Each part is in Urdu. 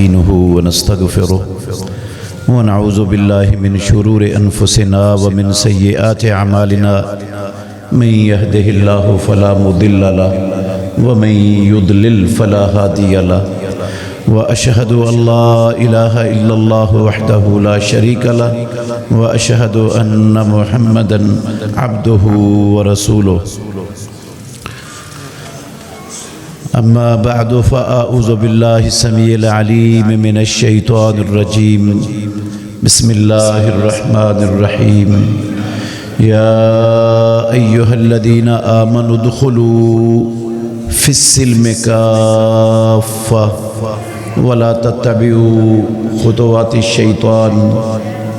ونستعينه ونستغفره ونعوذ بالله من شرور أنفسنا ومن سيئات أعمالنا من يهده الله فلا مضل له ومن يضلل فلا هادي له وأشهد أن لا إله إلا الله وحده لا شريك له وأشهد أن محمدا عبده ورسوله أما بعد فأعوذ بالله السميع العليم من الشيطان الرجيم بسم الله الرحمن الرحيم يا أيها الذين آمنوا ادخلوا في السلم كافة ولا تتبعوا خطوات الشيطان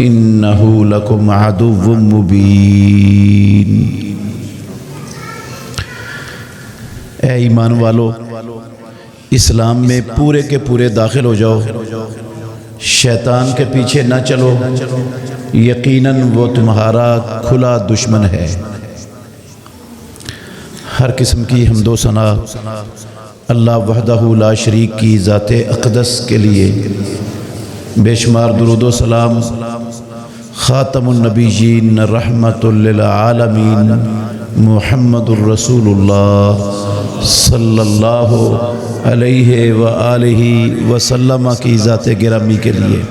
إنه لكم عدو مبين۔ اے ایمان والو، اسلام میں پورے کے پورے داخل ہو جاؤ، شیطان کے پیچھے نہ چلو، یقیناً وہ تمہارا کھلا دشمن ہے۔ ہر قسم کی حمد و ثنا اللہ وحدہ لا شریک کی ذات اقدس کے لیے، بے شمار درود و سلام خاتم النبیین رحمت للعالمین محمد الرسول اللہ صلی اللہ علیہ وآلہ وسلم کی ذات گرامی کے لیے۔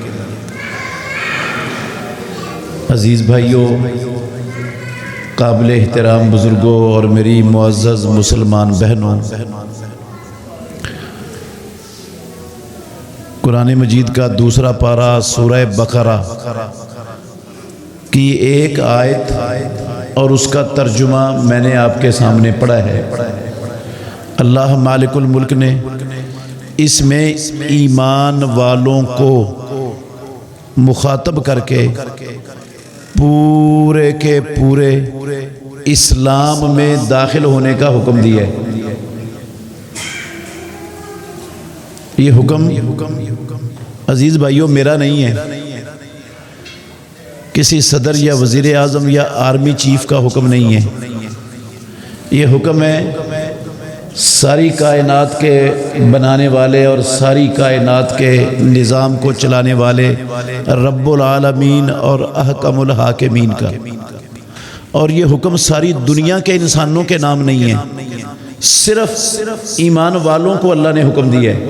عزیز بھائیوں، قابل احترام بزرگوں اور میری معزز مسلمان بہنوں، قرآن مجید کا دوسرا پارہ سورہ بقرہ کی ایک آیت اور اس کا ترجمہ میں نے آپ کے سامنے پڑھا ہے۔ اللہ مالک الملک نے اس میں ایمان والوں کو مخاطب کر کے پورے کے پورے اسلام میں داخل ہونے کا حکم دیا ہے۔ یہ حکم عزیز بھائیوں میرا نہیں ہے، کسی صدر یا وزیر اعظم یا آرمی چیف کا حکم نہیں ہے، یہ حکم ہے ساری کائنات کے بنانے والے اور ساری کائنات کے نظام کو چلانے والے رب العالمین اور احکم الحاکمین کا۔ اور یہ حکم ساری دنیا کے انسانوں کے نام نہیں ہے، صرف ایمان والوں کو اللہ نے حکم دیا ہے۔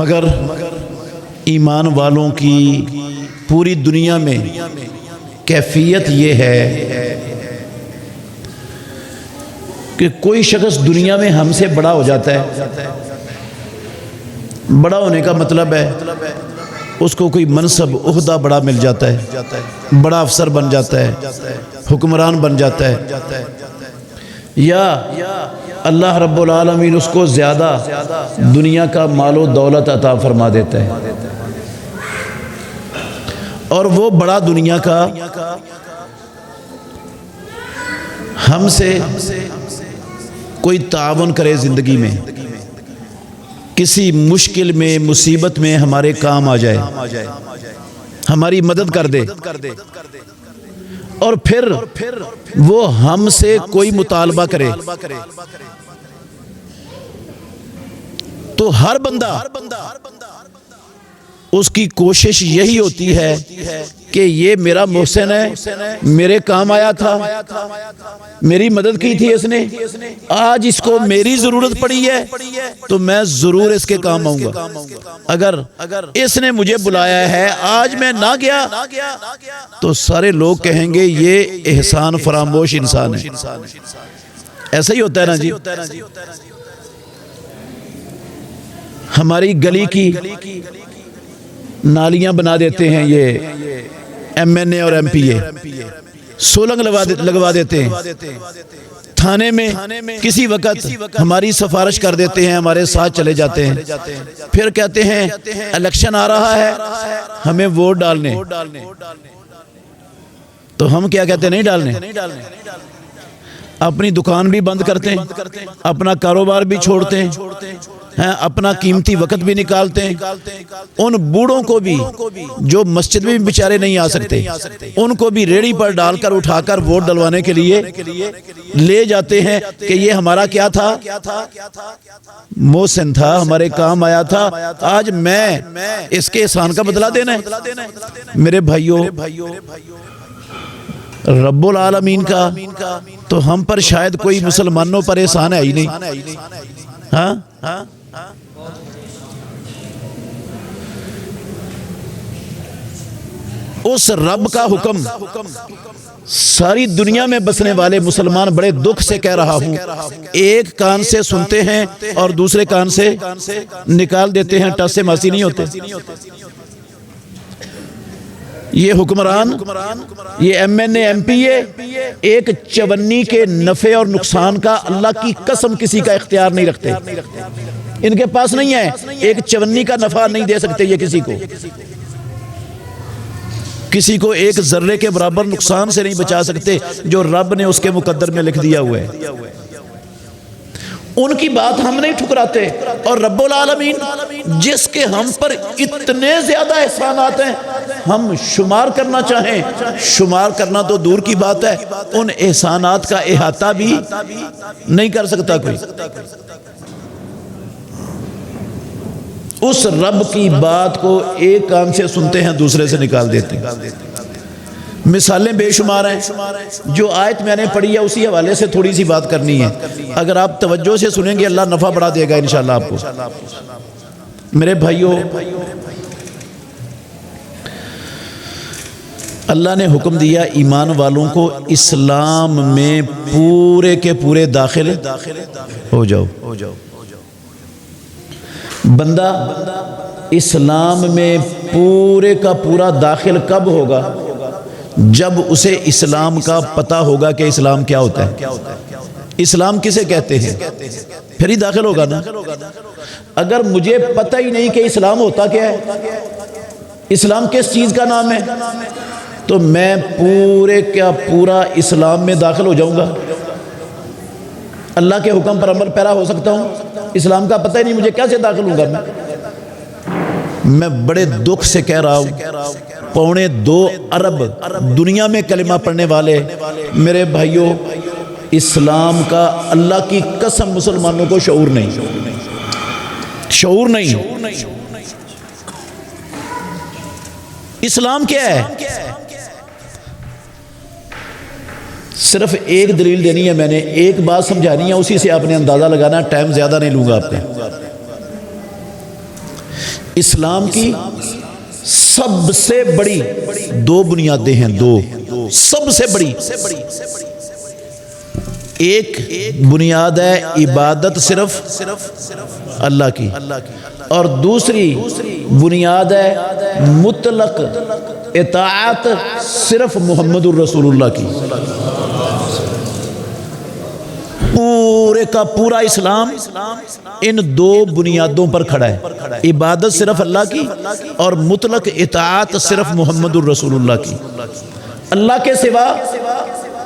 مگر ایمان والوں کی پوری دنیا میں کیفیت یہ ہے کہ کوئی شخص دنیا میں ہم سے بڑا ہو جاتا ہے۔ بڑا ہونے کا مطلب ہے اس کو کوئی منصب عہدہ بڑا مل جاتا ہے، بڑا افسر بن جاتا ہے، حکمران بن جاتا ہے، یا اللہ رب العالمین اس کو زیادہ دنیا کا مال و دولت عطا فرما دیتا ہے، اور وہ بڑا دنیا کا ہم سے کوئی تعاون کرے، زندگی میں کسی مشکل میں مصیبت میں ہمارے کام آ جائے، ہماری مدد کر دے، اور پھر وہ ہم سے کوئی مطالبہ کرے تو ہر بندہ اس کی کوشش یہی ہوتی ہے کہ یہ میرا محسن ہے، میرے کام آیا تھا، میری مدد کی تھی اس نے، آج اس کو میری ضرورت پڑی ہے تو میں ضرور اس کے کام آؤں گا۔ اگر اس نے مجھے بلایا ہے آج میں نہ گیا تو سارے لوگ کہیں گے یہ احسان فراموش انسان ہے۔ ایسا ہی ہوتا ہے نا جی۔ ہماری گلی کی نالیاں بنا دیتے ہیں یہ ایم این اے اور ایم پی اے، سولنگ لگوا دیتے ہیں، تھانے میں کسی وقت ہماری سفارش کر دیتے ہیں، ہمارے ساتھ چلے جاتے ہیں، پھر کہتے ہیں الیکشن آ رہا ہے ہمیں ووٹ ڈالنے، تو ہم کیا کہتے ہیں نہیں ڈالنے، اپنی دکان بھی بند کرتے ہیں، اپنا کاروبار بھی چھوڑتے ہیں، ہیں اپنا قیمتی وقت بھی نکالتے ہیں، ان بوڑھوں کو بھی جو مسجد میں بھی بیچارے نہیں آ سکتے ان کو بھی ریڑھی پر ڈال کر اٹھا کر ووٹ ڈلوانے کے لیے لے جاتے ہیں کہ یہ ہمارا کیا تھا، محسن تھا، ہمارے کام آیا تھا، آج میں اس کے احسان کا بدلہ دینا ہے۔ میرے بھائیوں، رب العالمین کا تو ہم پر شاید کوئی مسلمانوں پر احسان ہے ہی نہیں، ہاں اس رب کا حکم ساری دنیا میں بسنے والے مسلمان بڑے دکھ سے کہہ رہا ہوں، ایک کان سے سنتے ہیں اور دوسرے کان سے نکال دیتے ہیں، ٹس سے ماسی نہیں ہوتے۔ یہ حکمران، یہ M N A M P A ایک چونی کے نفع اور نقصان کا اللہ کی قسم کسی کا اختیار نہیں رکھتے، ان کے پاس نہیں ہے، ایک چونی کا نفع نہیں دے سکتے یہ کسی کو ایک ذرے کے برابر نقصان سے نہیں بچا سکتے جو رب نے اس کے مقدر میں لکھ دیا ہوا ہے۔ ان کی بات ہم نہیں ٹھکراتے، اور رب العالمین جس کے ہم پر اتنے زیادہ احسانات ہیں، ہم شمار کرنا چاہیں، شمار کرنا تو دور کی بات ہے، ان احسانات کا احاطہ بھی نہیں کر سکتا کوئی۔ اس رب کی بات کو ایک کان سے سنتے ہیں، دوسرے سے نکال دیتے ہیں۔ مثالیں بے شمار ہیں، جو آیت میں نے پڑھی ہے اسی حوالے سے تھوڑی سی بات کرنی ہے، اگر آپ توجہ سے سنیں گے اللہ نفع بڑھا دے گا انشاءاللہ آپ کو۔ میرے بھائیوں، اللہ نے حکم دیا ایمان والوں کو اسلام میں پورے کے پورے داخل ہو جاؤ۔ بندہ اسلام میں پورے کا پورا داخل کب ہوگا؟ جب اسے اسلام کا پتہ ہوگا کہ اسلام کیا ہوتا ہے، اسلام کسے کہتے ہیں، پھر ہی داخل ہوگا نا۔ اگر مجھے پتہ ہی نہیں کہ اسلام ہوتا کیا ہے، اسلام کس چیز کا نام ہے، تو میں پورے کا پورا اسلام میں داخل ہو جاؤں گا؟ اللہ کے حکم پر عمل پیرا ہو سکتا ہوں؟ اسلام کا پتہ ہی نہیں مجھے، کیسے داخل ہوں گا میں بڑے دکھ سے کہہ رہا ہوں، 2.25 ارب دنیا میں کلمہ پڑھنے والے میرے بھائیوں، اسلام کا اللہ کی قسم مسلمانوں کو شعور نہیں۔ اسلام کیا ہے؟ صرف ایک دلیل دینی ہے، میں نے ایک بات سمجھانی ہے، اسی سے آپ نے اندازہ لگانا، ٹائم زیادہ نہیں لوں گا آپ کا۔ اسلام کی سب سے بڑی 2 بنیادیں ہیں، 2 سب سے بڑی۔ ایک بنیاد ہے عبادت صرف اللہ کی، اور دوسری بنیاد ہے مطلق اطاعت صرف محمد الرسول اللہ کی۔ پورے کا پورا اسلام ان 2 بنیادوں پر کھڑا ہے، عبادت صرف اللہ کی اور مطلق اطاعت صرف محمد الرسول اللہ کی۔ اللہ کے سوا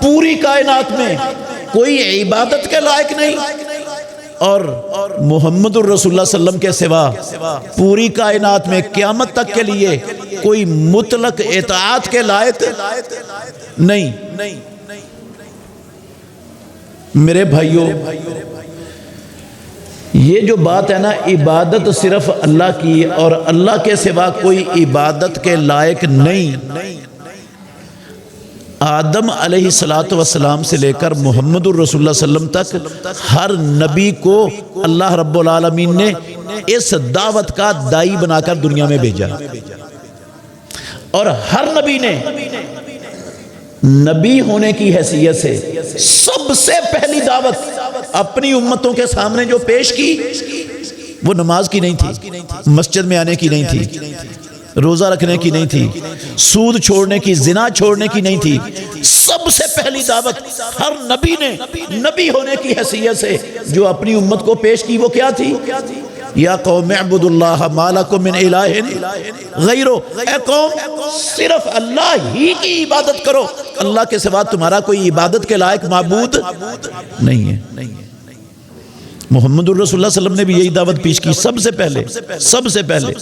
پوری کائنات میں کوئی عبادت کے لائق نہیں، اور محمد الرسول اللہ صلی اللہ علیہ وسلم کے سوا پوری کائنات میں قیامت تک کے لیے کوئی مطلق اطاعت کے لائق نہیں۔ میرے بھائیوں، یہ جو بات ہے نا، عبادت صرف اللہ کی اور اللہ کے سوا کوئی عبادت کے لائق نہیں، آدم علیہ السلام سے لے کر محمد الرسول اللہ صلی اللہ علیہ وسلم تک ہر نبی کو اللہ رب العالمین نے اس دعوت کا داعی بنا کر دنیا میں بھیجا، اور ہر نبی نے نبی ہونے کی حیثیت سے سب سے پہلی دعوت اپنی امتوں کے سامنے جو پیش کی وہ نماز کی نہیں تھی، مسجد میں آنے کی نہیں تھی، روزہ رکھنے کی نہیں تھی، سود چھوڑنے کی، زنا چھوڑنے کی نہیں تھی۔ سب سے پہلی دعوت ہر نبی نے نبی ہونے کی حیثیت سے جو اپنی امت کو پیش کی وہ کیا تھی؟ یا قوم اعبدوا اللہ ما لکم من الہ غیرہ، اے قوم صرف اللہ ہی کی عبادت کرو، اللہ کے سوا تمہارا کوئی عبادت کے لائق معبود نہیں ہے۔ محمد الرسول اللہ صلی اللہ علیہ وسلم نے بھی یہی دعوت پیش کی سب سے پہلے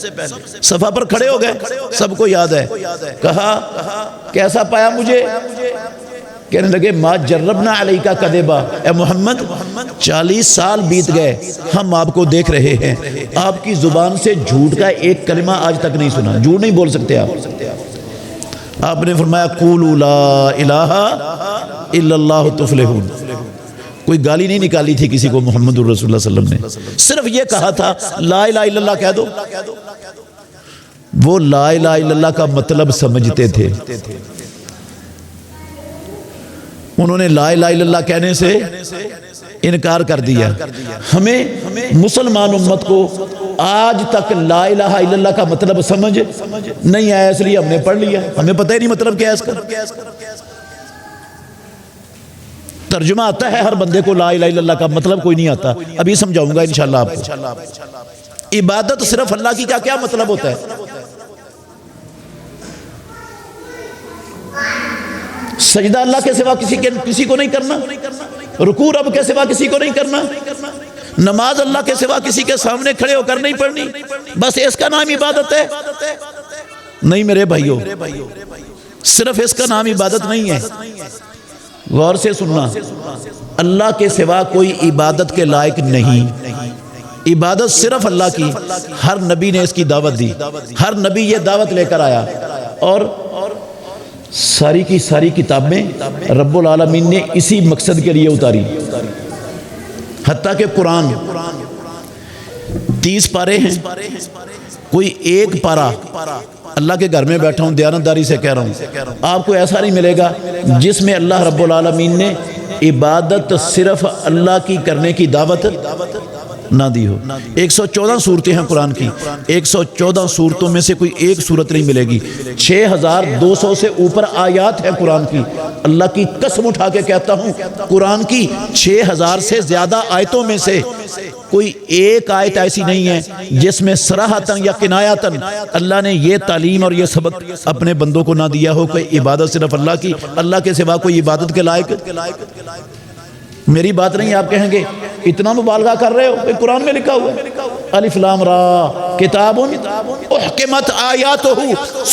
صفا پر کھڑے ہو گئے، سب کو یاد ہے، کہا کیسا پایا مجھے؟ کہنے لگے ما جربنا علیکا کذبا، اے محمد 40 سال بیت گئے، ہم آپ کو دیکھ رہے ہیں، آپ کی زبان سے جھوٹ کا ایک کلمہ آج تک نہیں سنا، جھوٹ نہیں بول سکتے آپ نے فرمایا قولوا لا الہ الا اللہ تفلحون۔ کوئی گالی نہیں نکالی تھی کسی کو محمد الرسول اللہ صلی اللہ علیہ وسلم نے، صرف یہ کہا تھا لا الہ الا اللہ کہہ دو۔ وہ لا الہ الا اللہ کا مطلب سمجھتے تھے، انہوں نے لا الہ الا اللہ کہنے سے انکار کر دیا۔ ہمیں مسلمان امت کو آج تک لا الہ الا اللہ کا مطلب سمجھ نہیں آیا، اس لیے ہم نے پڑھ لیا، ہمیں پتہ ہی نہیں مطلب کیا ہے اس کا۔ ترجمہ آتا ہے ہر بندے کو، لا الہ الا اللہ کا مطلب کوئی نہیں آتا، ابھی سمجھاؤں گا انشاءاللہ آپ کو۔ عبادت صرف اللہ کی کا کیا مطلب ہوتا ہے؟ سجدہ اللہ کے سوا کسی کو نہیں کرنا، رکوع رب کے سوا کسی کو نہیں کرنا، نماز اللہ کے سوا کسی کے سامنے کھڑے ہو کر نہیں پڑھنی، بس اس کا نام عبادت ہے؟ نہیں میرے بھائیو، صرف اس کا نام عبادت نہیں ہے۔ غور سے سننا، اللہ کے سوا کوئی عبادت کے لائق نہیں، عبادت صرف اللہ کی۔ ہر نبی نے اس کی دعوت دی، ہر نبی یہ دعوت لے کر آیا، اور ساری کی ساری کتابیں رب العالمین نے اسی مقصد کے لیے اتاری۔ حتیٰ کہ قرآن 30 پارے ہیں، کوئی ایک پارہ، اللہ کے گھر میں بیٹھا ہوں دیانتداری سے کہہ رہا ہوں، آپ کو ایسا نہیں ملے گا جس میں اللہ رب العالمین نے عبادت صرف اللہ کی کرنے کی دعوت نہ دی ہو۔ 114 صورتیں ہیں قرآن کی، 114 صورتوں میں سے کوئی ایک صورت نہیں ملے گی۔ 6200 سے اوپر آیات ہیں قرآن کی، اللہ کی قسم اٹھا کے کہتا ہوں قرآن کی 6000 سے زیادہ آیتوں میں سے کوئی ایک آیت ایسی نہیں ہے جس میں صراحتاً یا کنایاتاً اللہ نے یہ تعلیم اور یہ سبق اپنے بندوں کو نہ دیا ہو کہ عبادت صرف اللہ کی، اللہ کے سوا کوئی عبادت کے لائق۔ میری بات نہیں، آپ کہیں گے اتنا مبالغہ کر رہے ہو، قرآن میں لکھا ہوا ہے الف لام را کتاب احکمت آیاتہ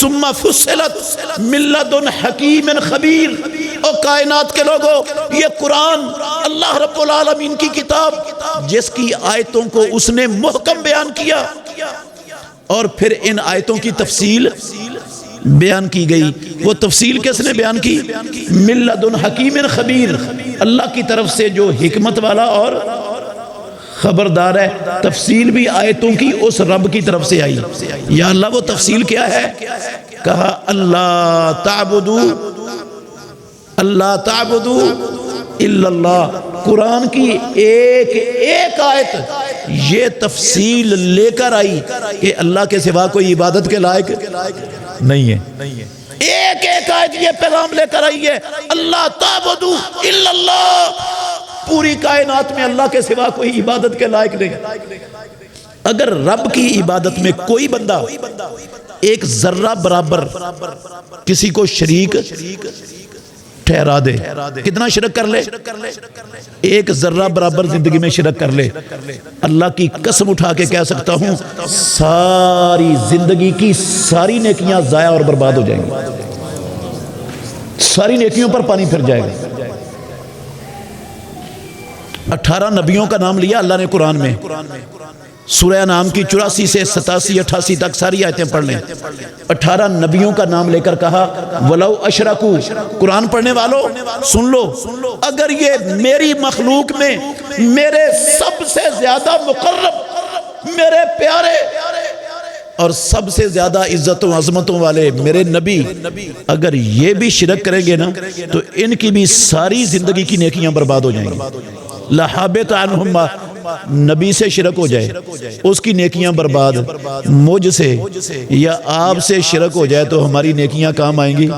ثم فصلت من لدن حکیم خبیر۔ او کائنات کے لوگوں، یہ قرآن اللہ رب العالمین کی کتاب جس کی آیتوں کو اس نے محکم بیان کیا، اور پھر ان آیتوں کی تفصیل بیان کی گئی۔ وہ تفصیل کس نے بیان کی؟ من لدن حکیم خبیر، اللہ کی طرف سے جو حکمت والا اور خبردار ہے۔ تفصیل بھی آیتوں کی اس رب کی طرف سے آئی۔ یا اللہ وہ تفصیل کیا ہے؟ کہا اللہ تعبدو الا اللہ۔ قرآن کی ایک آیت یہ تفصیل لے کر آئی کہ اللہ کے سوا کوئی عبادت کے لائق نہیں ہے۔ ایک آیت یہ پیغام لے کر آئی ہے اللہ تعبدو الا اللہ۔ پوری کائنات میں اللہ کے سوا کوئی عبادت کے لائق نہیں۔ اگر رب کی عبادت میں کوئی بندہ ایک ذرہ برابر کسی کو شریک ٹھہرا دے، کتنا شرک کر لے، ایک ذرہ برابر زندگی میں شرک کر لے، اللہ کی قسم اٹھا کے کہہ سکتا ہوں ساری زندگی کی ساری نیکیاں ضائع اور برباد ہو جائیں گی، ساری نیکیوں پر پانی پھر جائے گا۔ 18 نبیوں کا نام لیا اللہ نے قرآن میں، سورہ انعام کی 84 سے 87 88 تک ساری آیتیں پڑھ لیں۔ 18 نبیوں کا نام لے کر کہا وَلَوْ أَشْرَكُوا۔ قرآن پڑھنے والوں سن لو، اگر یہ میری مخلوق میں میرے سب سے زیادہ مقرب، میرے پیارے اور سب سے زیادہ عزت و عظمتوں والے میرے نبی اگر یہ بھی شرک کریں گے نا تو ان کی بھی ساری زندگی کی نیکیاں برباد ہو جائیں گی۔ لَحَبِطَ عَنْهُمْ مَا، نبی سے شرک ہو جائے اس کی نیکیاں برباد، مجھ سے یا آپ سے شرک ہو جائے تو ہماری نیکیاں کام آئیں گی؟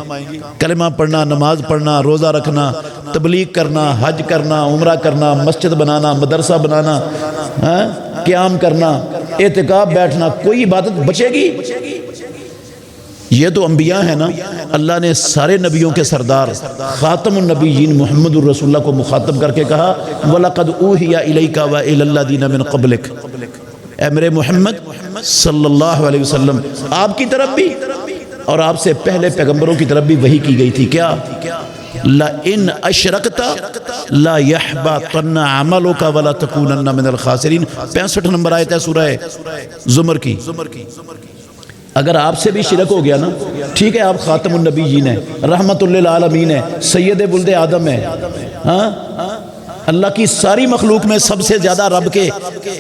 کلمہ پڑھنا، نماز پڑھنا، روزہ رکھنا، تبلیغ کرنا، حج کرنا، عمرہ کرنا، مسجد بنانا، مدرسہ بنانا، قیام کرنا، اعتکاف بیٹھنا، کوئی عبادت بچے گی؟ یہ تو انبیاء ہیں نا، اللہ نے سارے نبیوں کے سردار خاتم النبیین محمد الرسول اللہ کو مخاطب کر کے کہا وَلَقَدْ أُوحِيَ إِلَيْكَ وَإِلَى الَّذِينَ مِن قَبْلِكَ، اے میرے محمد صلی اللہ علیہ وسلم آپ کی طرف بھی اور آپ سے پہلے پیغمبروں کی طرف بھی وحی کی گئی تھی. کیا؟ لَإِنْ أَشْرَكْتَ لَا يَحْبَطَنَّ عَمَلُكَ وَلَا تَكُونَنَّ مِنَ الْخَاسِرِينَ. 65 نمبر آیت ہے سورہ زمر کی. اگر آپ سے بھی شرک ہو گیا نا، ٹھیک ہے آپ خاتم النبیین ہیں، رحمت للعالمین ہیں، سید ولد آدم ہیں، ہاں اللہ کی ساری مخلوق میں سب سے زیادہ رب کے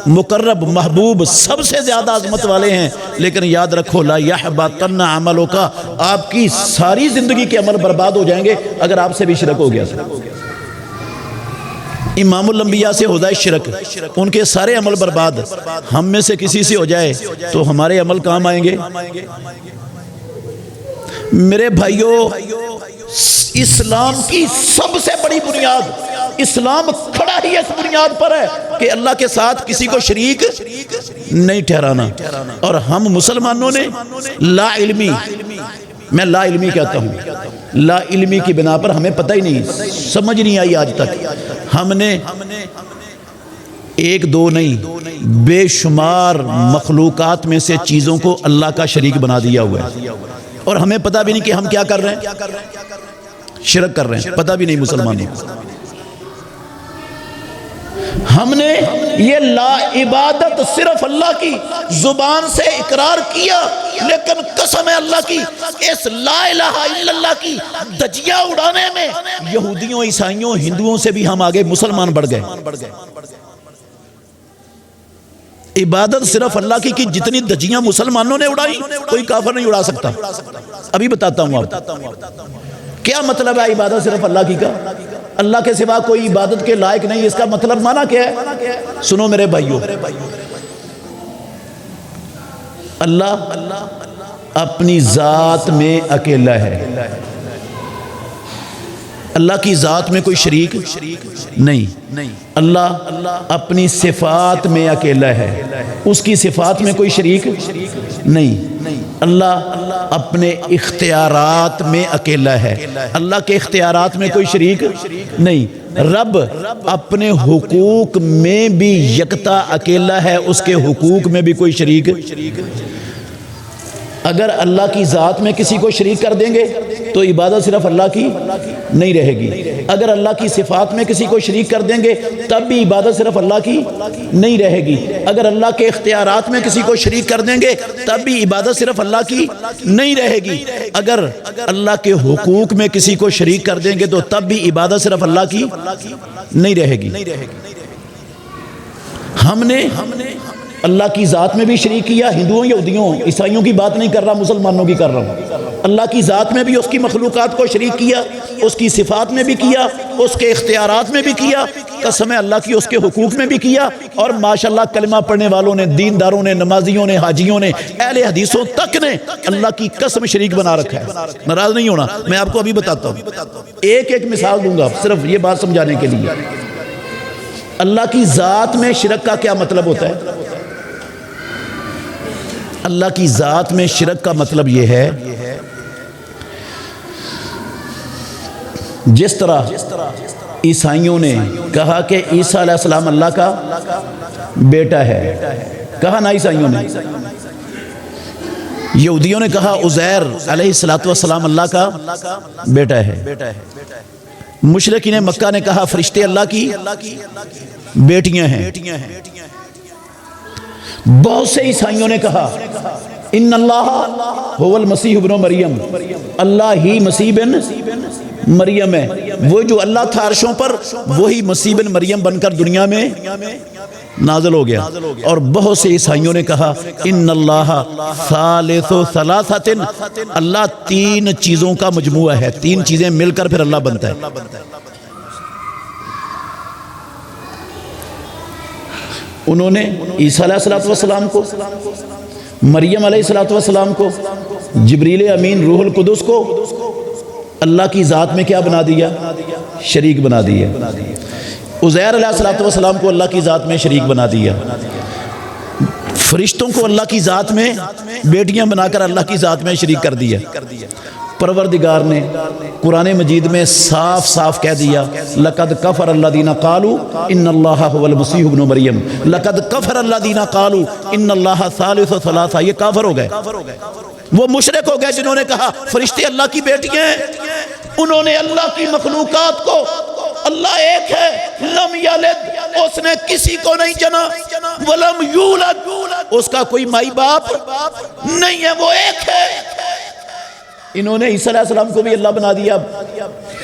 مقرب محبوب سب سے زیادہ عظمت والے ہیں، لیکن یاد رکھو لا یحبطن عملوں کا، آپ کی ساری زندگی کے عمل برباد ہو جائیں گے اگر آپ سے بھی شرک ہو گیا. امام الانبیاء سے ہو جائے شرک، ان کے سارے عمل برباد. ہم میں سے کسی سے ہو جائے تو ہمارے عمل کام آئیں گے؟ میرے بھائیوں، اسلام کی سب سے بڑی بنیاد، اسلام کھڑا ہی اس بنیاد پر ہے کہ اللہ کے ساتھ کسی کو شریک نہیں ٹھہرانا. اور ہم مسلمانوں نے لا علمی، میں لا علمی کہتا ہوں، لا علمی کی بنا پر ہمیں پتہ ہی نہیں، سمجھ نہیں آئی آج تک. ہم نے ایک دو نہیں بے شمار مخلوقات میں سے چیزوں کو اللہ کا شریک بنا دیا ہوا ہے، اور ہمیں پتہ بھی نہیں کہ ہم کیا کر رہے ہیں، شرک کر رہے ہیں، پتہ بھی نہیں مسلمانوں. ہم نے یہ لا عبادت صرف اللہ کی زبان سے اقرار کیا، لیکن قسم ہے اللہ کی اس لا الہ الا اللہ کی دھجیاں اڑانے میں یہودیوں، عیسائیوں، ہندوؤں سے بھی ہم آگے مسلمان بڑھ گئے. عبادت صرف اللہ کی جتنی دھجیاں مسلمانوں نے اڑائی کوئی کافر نہیں اڑا سکتا. ابھی بتاتا ہوں آپ کیا مطلب ہے عبادت صرف اللہ کی کا. اللہ کے سوا کوئی عبادت کے لائق نہیں، اس کا مطلب معنی کیا ہے؟ سنو میرے بھائیوں، اللہ اپنی ذات میں اکیلا ہے، اللہ کی ذات میں کوئی شریک نہیں. اللہ اپنی صفات میں اکیلا ہے، اس کی صفات میں کوئی شریک نہیں. اللہ اپنے اختیارات میں اکیلا ہے، اللہ کے اختیارات میں کوئی شریک نہیں. رب اپنے حقوق میں بھی یکتا اکیلا ہے، اس کے حقوق میں بھی کوئی شریک. اگر اللہ کی ذات میں کسی کو شریک کر دیں گے تو عبادت صرف اللہ کی نہیں رہے گی. اگر اللہ کی صفات میں کسی کو شریک کر دیں گے تب بھی عبادت صرف اللہ کی نہیں رہے گی. اگر اللہ کے اختیارات میں کسی کو شریک کر دیں گے تب بھی عبادت صرف اللہ کی نہیں رہے گی. اگر اللہ کے حقوق میں کسی کو شریک کر دیں گے تو تب بھی عبادت صرف اللہ کی نہیں رہے گی. ہم نے اللہ کی ذات میں بھی شریک کیا، ہندوؤں، یہودیوں، عیسائیوں کی بات نہیں کر رہا، مسلمانوں کی کر رہا ہوں. اللہ کی ذات میں بھی اس کی مخلوقات کو شریک کیا، اس کی صفات میں بھی کیا، اس کے اختیارات میں بھی کیا، قسم اللہ کی اس کے حقوق میں بھی کیا. اور ماشاءاللہ کلمہ پڑھنے والوں نے، دینداروں نے، نمازیوں نے، حاجیوں نے، اہل حدیثوں تک نے اللہ کی قسم شریک بنا رکھا ہے. ناراض نہیں ہونا، میں آپ کو ابھی بتاتا ہوں، ایک ایک مثال دوں گا صرف یہ بات سمجھانے کے لیے. اللہ کی ذات میں شرک کا کیا مطلب ہوتا ہے؟ اللہ کی ذات میں شرک کا مطلب یہ ہے، جس طرح عیسائیوں نے کہا کہ عیسیٰ علیہ السلام اللہ کا بیٹا ہے، کہا نا عیسائیوں نے. یہودیوں نے کہا عزیر علیہ السلام اللہ کا بیٹا ہے. مشرکین مکہ نے کہا فرشتے اللہ کی بیٹیاں ہیں. بہت سے عیسائیوں نے کہا ان اللہ هو المسیح ابن مریم، اللہ ہی مسیح بن مریم ہے. وہ جو اللہ تھا عرشوں پر وہی مسیح بن مریم بن کر دنیا میں نازل ہو گیا. اور بہت سے عیسائیوں نے کہا ان اللہ ثالث ثلاثۃ، اللہ تین چیزوں کا مجموعہ ہے، تین چیزیں مل کر پھر اللہ بنتا ہے. انہوں نے عیسیٰ علیہ السلام کو، مریم علیہ السلام کو، جبریل امین روح القدس کو اللہ کی ذات میں کیا بنا دیا؟ شریک بنا دیا. عزیر علیہ السلام کو اللہ کی ذات میں شریک بنا دیا. فرشتوں کو اللہ کی ذات میں بیٹیاں بنا کر اللہ کی ذات میں شریک کر دیا۔ پروردگار نے قرآن مجید میں صاف صاف کہہ دیا لقد کفر الذین قالوا ان اللہ هو المسیح ابن مریم، لقد کفر الذین قالوا ان اللہ ثالث ثلاثہ، یہ کافر ہو گئے، وہ مشرک ہو گئے جنہوں نے کہا فرشتے اللہ کی بیٹیاں ہیں۔ انہوں نے اللہ کی مخلوقات کو اللہ ایک ہے، لم یلد، اس نے کسی کو نہیں جنا، ولم یولد، اس کا کوئی مائی باپ نہیں ہے، وہ ایک ہے۔ انہوں نے عیسیٰ علیہ السلام کو بھی اللہ بنا دیا،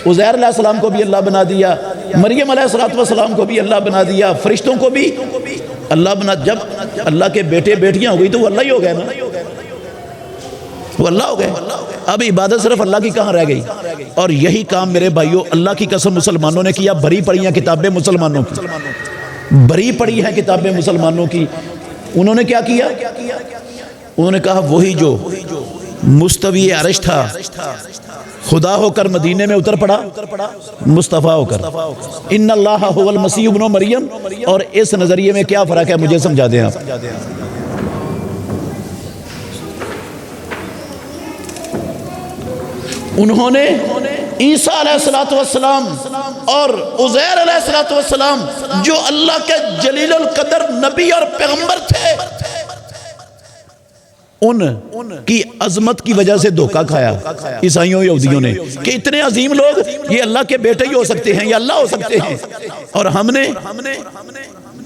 عزیر علیہ السلام کو بھی اللہ بنا دیا، مریم علیہ السلام کو بھی اللہ بنا دیا، فرشتوں کو بھی اللہ بنا۔ جب اللہ کے بیٹے بیٹیاں ہو گئی تو وہ اللہ ہی ہو گئے نا، وہ اللہ ہو گئے۔ اب عبادت صرف اللہ کی کہاں رہ گئی؟ اور یہی کام میرے بھائیوں اللہ کی قسم مسلمانوں نے کیا۔ بھری پڑی ہیں کتابیں مسلمانوں کی، بھری پڑی ہیں کتابیں مسلمانوں کی۔ انہوں نے کیا کیا؟ انہوں نے کہا وہی جو مستوی عرش تھا خدا ہو کر مدینے میں اتر پڑا مصطفیٰ ہو کر، ان اللہ هو المسیح ابن مریم۔ اور اس نظریے میں کیا فرق ہے مجھے سمجھا دیں آپ۔ انہوں نے عیسیٰ علیہ السلام اور عزیر علیہ السلام جو اللہ کے جلیل القدر نبی اور پیغمبر تھے، ان کی عظمت کی وجہ سے دھوکہ کھایا عیسائیوں یہودیوں نے کہ اتنے عظیم لوگ یہ اللہ کے بیٹے ہی ہو سکتے ہیں، یہ اللہ ہو سکتے ہیں۔ اور ہم نے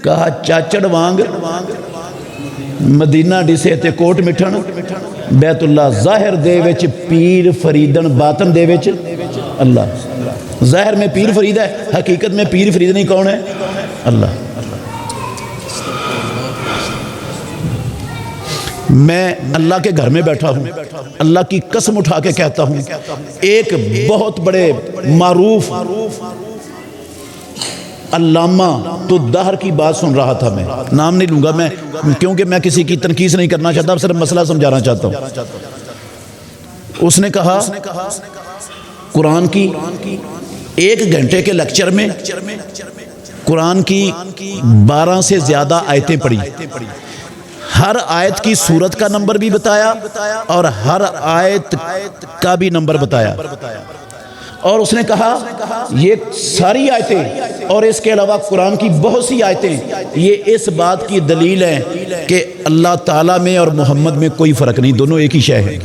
کہا چاچڑ وانگ مدینہ ڈسے تے کوٹ مٹھن، بیت اللہ ظاہر دے وچ پیر فریدن، باطن دے وچ اللہ۔ ظاہر میں پیر فرید ہے، حقیقت میں پیر فرید نہیں، کون ہے؟ اللہ۔ میں اللہ کے گھر میں بیٹھا ہوں، اللہ کی قسم اٹھا کے کہتا ہوں، ایک بہت بڑے معروف علامہ تو دہر کی بات سن رہا تھا، میں نام نہیں لوں گا میں، کیونکہ میں کسی کی تنقید نہیں کرنا چاہتا، صرف مسئلہ سمجھانا چاہتا ہوں۔ اس نے کہا قرآن کی 1 گھنٹے کے لیکچر میں قرآن کی 12 سے زیادہ آیتیں پڑھی، ہر آیت کی سورت کا نمبر بھی بتایا اور ہر آیت کا بھی نمبر بتایا، اور اس نے کہا یہ ساری آیتیں اور اس کے علاوہ قرآن کی بہت سی آیتیں یہ اس بات کی دلیل ہیں کہ اللہ تعالیٰ میں اور محمد میں کوئی فرق نہیں، دونوں ایک ہی شے ہے۔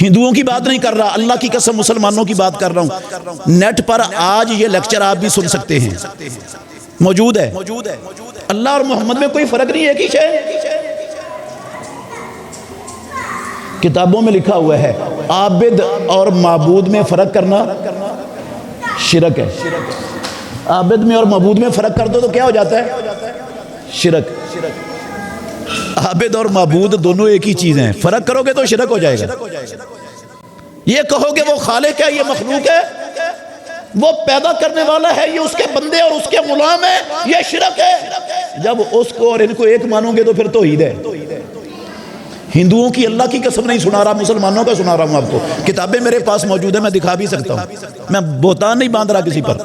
ہندوؤں کی بات نہیں کر رہا، اللہ کی قسم مسلمانوں کی بات کر رہا ہوں۔ نیٹ پر آج یہ لیکچر آپ بھی سن سکتے ہیں، موجود ہے۔ اللہ اور محمد میں کوئی فرق نہیں، ایک ہی شے۔ کتابوں میں لکھا ہوا ہے عابد اور معبود میں فرق کرنا شرک ہے۔ عابد میں اور معبود میں فرق کر دو تو کیا ہو جاتا ہے؟ شرک۔ عابد اور معبود دونوں ایک ہی چیز ہیں، فرق کرو گے تو شرک ہو جائے گا۔ یہ کہو گے وہ خالق ہے، یہ مخلوق ہے، وہ پیدا کرنے والا ہے، یہ اس کے بندے اور اس کے غلام ہے، یہ شرک ہے۔ جب اس کو اور ان کو ایک مانو گے تو پھر توحید ہے۔ ہندوؤں کی اللہ کی قسم نہیں سنا رہا، مسلمانوں کا سنا رہا ہوں آپ کو، کتابیں میرے پاس موجود ہیں، میں دکھا بھی سکتا ہوں، میں بہتان نہیں باندھ رہا کسی پر۔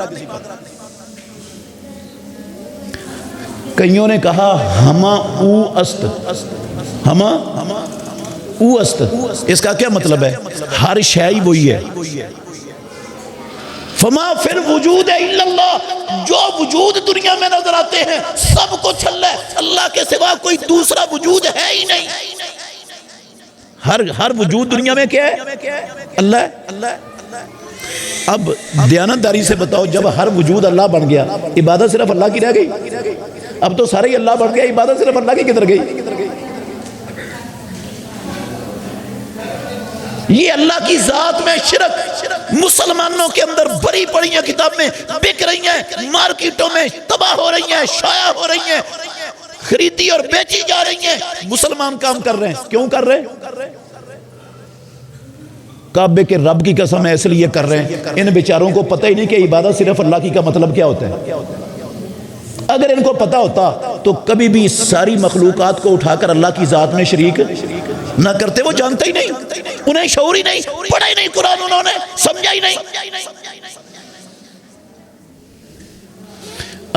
کئیوں نے کہا ہما او است، ہما او است، اس کا کیا مطلب ہے؟ ہر شے وہی ہے۔ فما فی الوجود الا اللہ، جو وجود دنیا میں نظر آتے ہیں سب کچھ اللہ ہے، اللہ کے سوا کوئی دوسرا وجود ہے ہی نہیں۔ ہر وجود دنیا میں کیا ہے؟ اللہ ہے۔ اب دیانتداری سے بتاؤ، جب ہر وجود اللہ بن گیا، عبادت صرف اللہ کی رہ گئی؟ اب تو سارے اللہ بن گیا، عبادت صرف اللہ کی کدھر گئی؟ یہ اللہ کی ذات میں شرک مسلمانوں کے اندر بڑی پڑی ہیں، کتابیں بک رہی ہیں، مارکیٹوں میں تباہ ہو رہی ہیں، شائع ہو رہی ہیں، خریدی اور بیچی جا رہی ہیں۔ مسلمان کام کر رہے ہیں، کیوں کر رہے ہیں؟ کعبے کے رب کی قسم ہے اس لیے کر رہے ہیں۔ ان بیچاروں کو پتہ ہی نہیں کہ عبادت صرف اللہ کی کا مطلب کیا ہوتا ہے۔ اگر ان کو پتہ ہوتا تو کبھی بھی ساری مخلوقات کو اٹھا کر اللہ کی ذات میں شریک نہ کرتے۔ وہ جانتے ہی نہیں، انہیں شعور ہی نہیں، پڑھا ہی نہیں قرآن، انہوں نے سمجھا ہی نہیں۔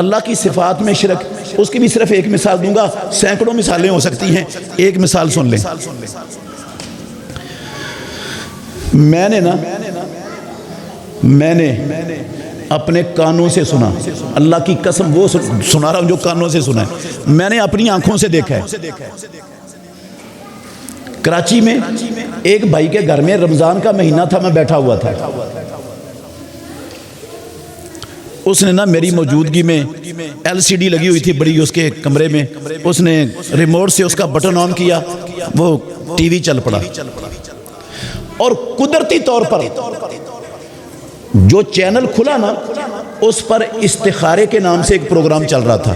اللہ کی صفات میں شرک، اس کی بھی صرف ایک مثال دوں گا، سینکڑوں مثالیں ہو سکتی ہیں، ایک مثال سن لیں۔ میں نے اپنے کانوں سے سنا، اللہ کی قسم وہ سنا رہا ہوں جو کانوں سے سنا ہے، میں نے اپنی آنکھوں سے دیکھا ہے۔ کراچی میں ایک بھائی کے گھر میں رمضان کا مہینہ تھا، میں بیٹھا ہوا تھا، اس نے میری موجودگی میں LCD لگی ہوئی تھی بڑی اس کے کمرے میں، اس نے ریموٹ سے اس کا بٹن آن کیا، وہ ٹی وی چل پڑا، اور قدرتی طور پر جو چینل کھلا نا اس پر استخارے کے نام سے ایک پروگرام چل رہا تھا۔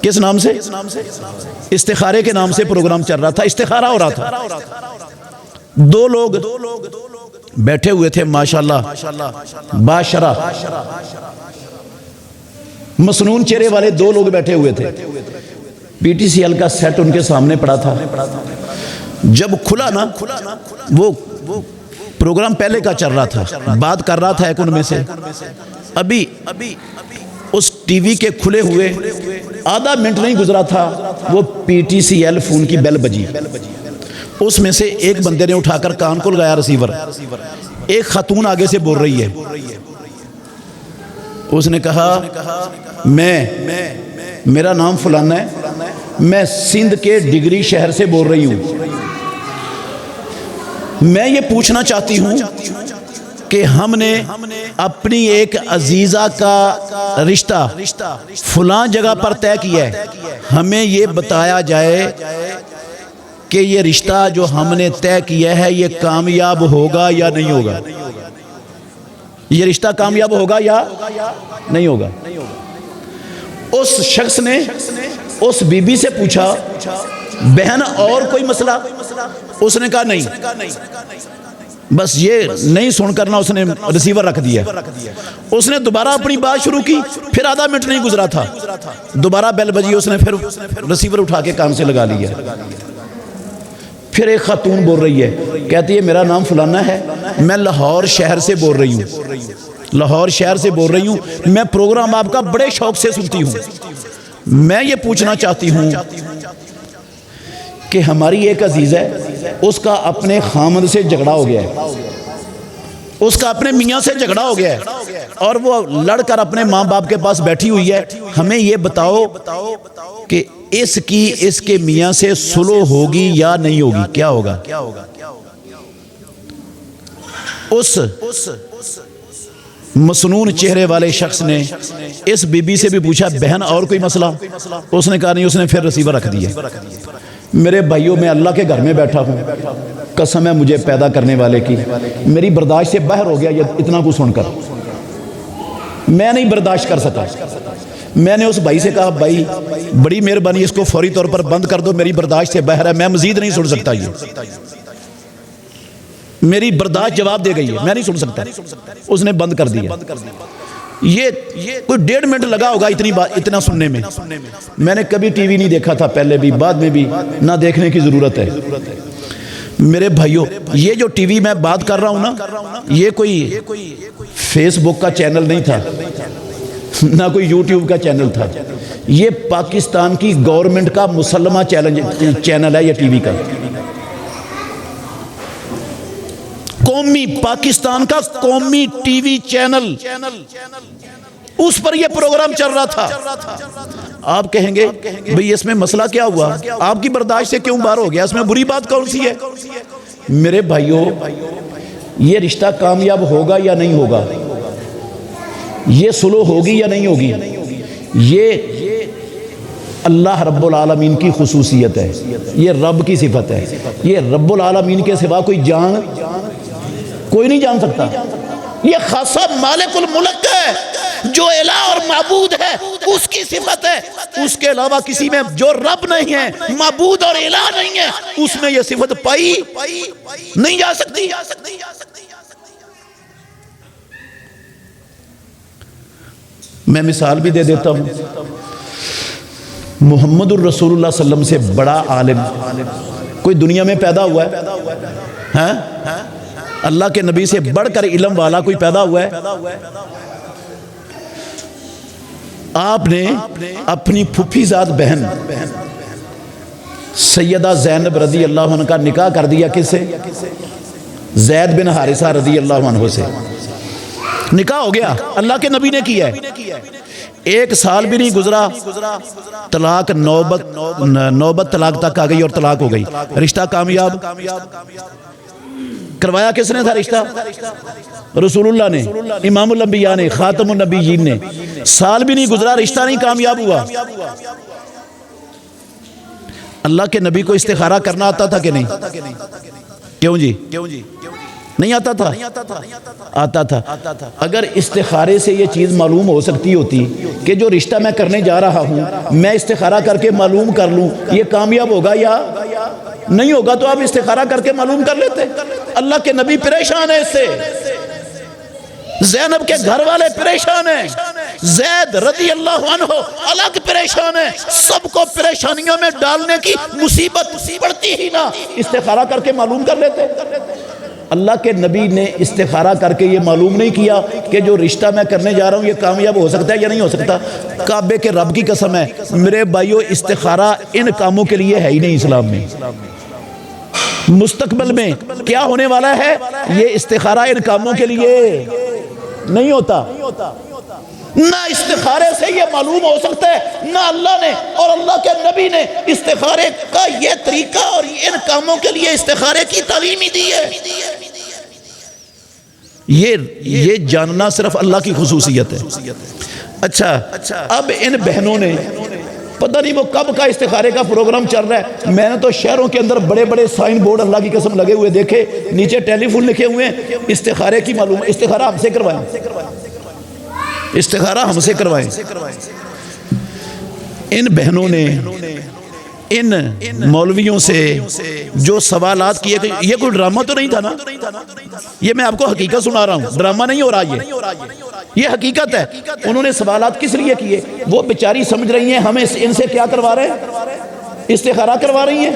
کس نام سے؟ استخارے کے نام سے پروگرام چل رہا تھا، استخارہ ہو رہا تھا۔ دو لوگ بیٹھے ہوئے تھے ماشاءاللہ باشرہ مسنون چہرے والے، دو لوگ بیٹھے ہوئے تھے، PTCL کا سیٹ ان کے سامنے پڑا تھا۔ جب کھلا نا وہ پروگرام پہلے کا چل رہا تھا، بات کر رہا تھا ایک ان میں سے، ابھی اس ٹی وی کے کھلے ہوئے آدھا منٹ نہیں گزرا تھا، وہ PTCL فون کی بیل بجی، اس میں سے ایک بندے نے اٹھا کر کان کو لگایا ریسیور، ایک خاتون آگے سے بول رہی ہے، اس نے کہا میرا نام فلانا ہے، میں سندھ کے ڈگری شہر سے بول رہی ہوں، میں یہ پوچھنا چاہتی ہوں کہ ہم نے اپنی ایک عزیزہ کا رشتہ فلاں جگہ پر طے کیا ہے، ہمیں یہ بتایا جائے کہ یہ رشتہ جو ہم نے طے کیا ہے یہ کامیاب ہوگا یا نہیں ہوگا، یہ رشتہ کامیاب ہوگا یا نہیں ہوگا۔ اس شخص نے اس بی بی سے پوچھا بہن اور کوئی مسئلہ؟ اس نے کہا نہیں، بس یہ نہیں سن کرنا اس نے ریسیور رکھ دیا۔ اس نے دوبارہ اپنی بات شروع کی، پھر آدھا منٹ نہیں گزرا تھا، دوبارہ بیل بجی، اس نے پھر ریسیور اٹھا کے کان سے لگا لیا۔ پھر ایک خاتون بول رہی ہے، کہتی ہے میرا نام فلانا ہے، میں لاہور شہر سے بول رہی ہوں، لاہور شہر سے بول رہی ہوں، میں پروگرام آپ کا بڑے شوق سے سنتی ہوں، میں یہ پوچھنا چاہتی ہوں کہ ہماری ایک عزیز ہے، اس کا اپنے خامد سے جھگڑا ہو گیا ہے، اس کا اپنے میاں سے جھگڑا ہو گیا ہے، اور وہ لڑ کر اپنے ماں باپ کے پاس بیٹھی ہوئی ہے، ہمیں یہ بتاؤ کہ اس کے میاں سے سلو ہوگی یا نہیں ہوگی، کیا ہوگا؟ اس مسنون چہرے والے شخص نے اس بی بی سے بھی پوچھا بہن اور کوئی مسئلہ؟ اس نے کہا نہیں، اس نے پھر ریسیور رکھ دیا۔ میرے بھائیوں، میں اللہ کے گھر میں بیٹھا ہوں، قسم ہے مجھے پیدا کرنے والے کی، میری برداشت سے باہر ہو گیا یہ اتنا کچھ سن کر، میں نہیں برداشت کر سکا۔ میں نے اس بھائی سے کہا بھائی بڑی مہربانی اس کو فوری طور پر بند کر دو، میری برداشت سے باہر ہے، میں مزید نہیں سن سکتا، یہ میری برداشت جواب دے گئی ہے، میں نہیں سن سکتا۔ اس نے بند کر دیا۔ یہ کوئی 1.5 منٹ لگا ہوگا اتنا سننے میں۔ میں نے کبھی ٹی وی نہیں دیکھا تھا، پہلے بھی بعد میں بھی، نہ دیکھنے کی ضرورت ہے۔ میرے بھائیوں، یہ جو ٹی وی میں بات کر رہا ہوں نا، یہ کوئی فیس بک کا چینل نہیں تھا، نہ کوئی یوٹیوب کا چینل تھا، یہ پاکستان کی گورنمنٹ کا مسلمہ چینل ہے، یہ ٹی وی کا قومی، پاکستان کا قومی ٹی وی چینل، اس پر یہ پروگرام چل رہا تھا۔ آپ کہیں گے بھئی اس میں مسئلہ کیا ہوا، آپ کی برداشت سے کیوں باہر ہو گیا، اس میں بری بات کون سی ہے؟ میرے بھائیوں، یہ رشتہ کامیاب ہوگا یا نہیں ہوگا، یہ سلو ہوگی یا نہیں ہوگی، یہ اللہ رب العالمین کی خصوصیت ہے، یہ رب کی صفت ہے، یہ رب العالمین کے سوا کوئی نہیں جان سکتا۔ یہ خاصہ مالک الملک ہے، جو الہ اور معبود ہے اس کی صفت ہے، اس کے علاوہ کسی میں جو رب نہیں ہے، معبود اور الہ نہیں ہے، اس میں یہ صفت پائی نہیں جا سکتی۔ میں مثال بھی دے دیتا ہوں، محمد الرسول اللہ صلی اللہ علیہ وسلم سے بڑا عالم کوئی دنیا میں پیدا ہوا ہے؟ اللہ کے نبی سے بڑھ کر علم والا کوئی پیدا ہوا ہے؟ آپ نے اپنی پھوپھی زاد بہن سیدہ زینب رضی اللہ عنہ کا نکاح کر دیا کس سے؟ زید بن حارثہ رضی اللہ عنہ سے نکاح ہو گیا، اللہ کے نبی نے کیا ہے، 1 سال بھی نہیں گزرا طلاق نوبت طلاق تک آ گئی اور طلاق ہو گئی، رشتہ کامیاب کروایا کس نے تھا رشتہ؟ رسول اللہ نے، امام الانبیاء نے، خاتم النبیین نے، سال بھی نہیں گزرا رشتہ نہیں کامیاب ہوا۔ اللہ کے نبی کو استخارہ کرنا آتا تھا کہ نہیں؟ کیوں جی؟ نہیں آتا تھا؟ آتا تھا۔ اگر استخارے سے یہ چیز معلوم ہو سکتی ہوتی کہ جو رشتہ میں کرنے جا رہا ہوں میں استخارہ کر کے معلوم کر لوں یہ کامیاب ہوگا یا نہیں ہوگا تو آپ استخارہ کر کے معلوم کر لیتے۔ اللہ کے نبی پریشان ہے اس سے، زینب کے گھر والے پریشان ہیں، زید رضی اللہ عنہ الگ پریشان ہیں، سب کو پریشانیوں میں ڈالنے کی مصیبت پڑتی ہی نہ، استخارہ کر کے معلوم کر لیتے۔ اللہ کے نبی نے استخارہ کر کے یہ معلوم نہیں کیا کہ جو رشتہ میں کرنے جا رہا ہوں یہ کامیاب ہو سکتا ہے یا نہیں ہو سکتا۔ کعبے کے رب کی قسم ہے میرے بھائیو، استخارہ ان کاموں کے لیے ہے ہی نہیں اسلام میں۔ مستقبل میں کیا ہونے والا ہے؟ یہ استخارہ ان کاموں کے لیے نہیں ہوتا، نہ استخارے سے یہ معلوم ہو سکتا ہے، نہ اللہ نے اور اللہ کے نبی نے استخارے کا یہ طریقہ اور ان کاموں کے لیے استخارے کی تعلیم ہی دی ہے۔ یہ جاننا صرف اللہ کی خصوصیت ہے۔ اچھا اب ان بہنوں نے پتہ نہیں وہ کب کا استخارے کا پروگرام چل رہا ہے، میں نے تو شہروں کے اندر بڑے بڑے سائن بورڈ اللہ کی قسم لگے ہوئے دیکھے، نیچے ٹیلی فون لکھے ہوئے ہیں استخارے کی معلوم، استخارہ ہم سے کروائیں، استخارہ ہم سے کروائیں۔ ان بہنوں نے ان مولویوں سے جو سوالات کیے، یہ کوئی ڈرامہ تو نہیں تھا نا؟ یہ میں آپ کو حقیقت سنا رہا ہوں، ڈرامہ نہیں ہو رہا، یہ حقیقت ہے۔ انہوں نے سوالات کس لیے کیے؟ وہ بیچاری سمجھ رہی ہیں ہمیں ان سے کیا کروا رہے ہیں؟ استخارہ کروا رہی ہیں،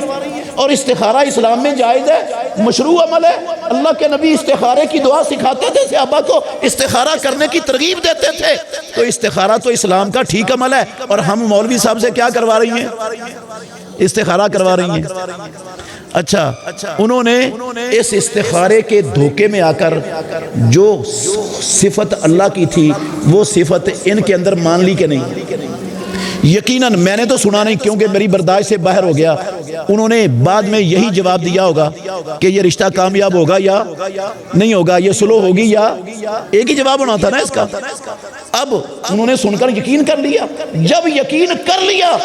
اور استخارہ اسلام میں جائز ہے، مشروع عمل ہے۔ اللہ کے نبی استخارے کی دعا سکھاتے تھے، صحابہ کو استخارہ کرنے کی ترغیب دیتے تھے، تو استخارہ تو اسلام کا ٹھیک عمل ہے، اور ہم مولوی صاحب سے کیا کروا رہی ہیں؟ استخارہ کروا رہی ہیں۔ اچھا انہوں نے اس استخارے کے دھوکے میں آ کر جو صفت اللہ کی تھی وہ صفت ان کے اندر مان لی کہ نہیں؟ یقیناً میں نے تو سنا نہیں کیونکہ میری برداشت سے باہر ہو گیا، انہوں نے بعد میں یہی جواب دیا ہوگا کہ یہ رشتہ کامیاب ہوگا یا نہیں ہوگا، یہ سلو ہوگی یا، ایک ہی جواب ہونا تھا نا اس کا۔ اب انہوں نے سن کر یقین کر لیا، جب یقین کر لیا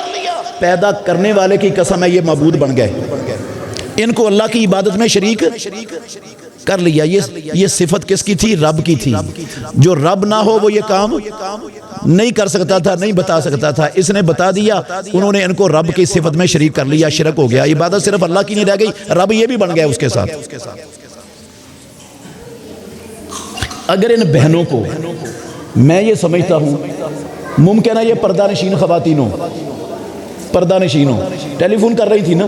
پیدا کرنے والے کی قسم ہے یہ معبود بن گئے، ان کو اللہ کی عبادت میں شریک کر لیا۔ یہ صفت کس کی تھی؟ رب کی تھی۔ جو رب نہ ہو وہ یہ کام نہیں کر سکتا تھا، نہیں بتا سکتا تھا، اس نے بتا دیا، انہوں نے ان کو رب کی صفت میں شریک کر لیا، شرک ہو گیا، عبادت صرف اللہ کی نہیں رہ گئی، رب یہ بھی بن گیا اس کے ساتھ۔ اگر ان بہنوں کو میں یہ سمجھتا ہوں ممکن ہے یہ پردہ نشین خواتین ہوں، پردہ نشین ہوں، ٹیلی فون کر رہی تھی نا،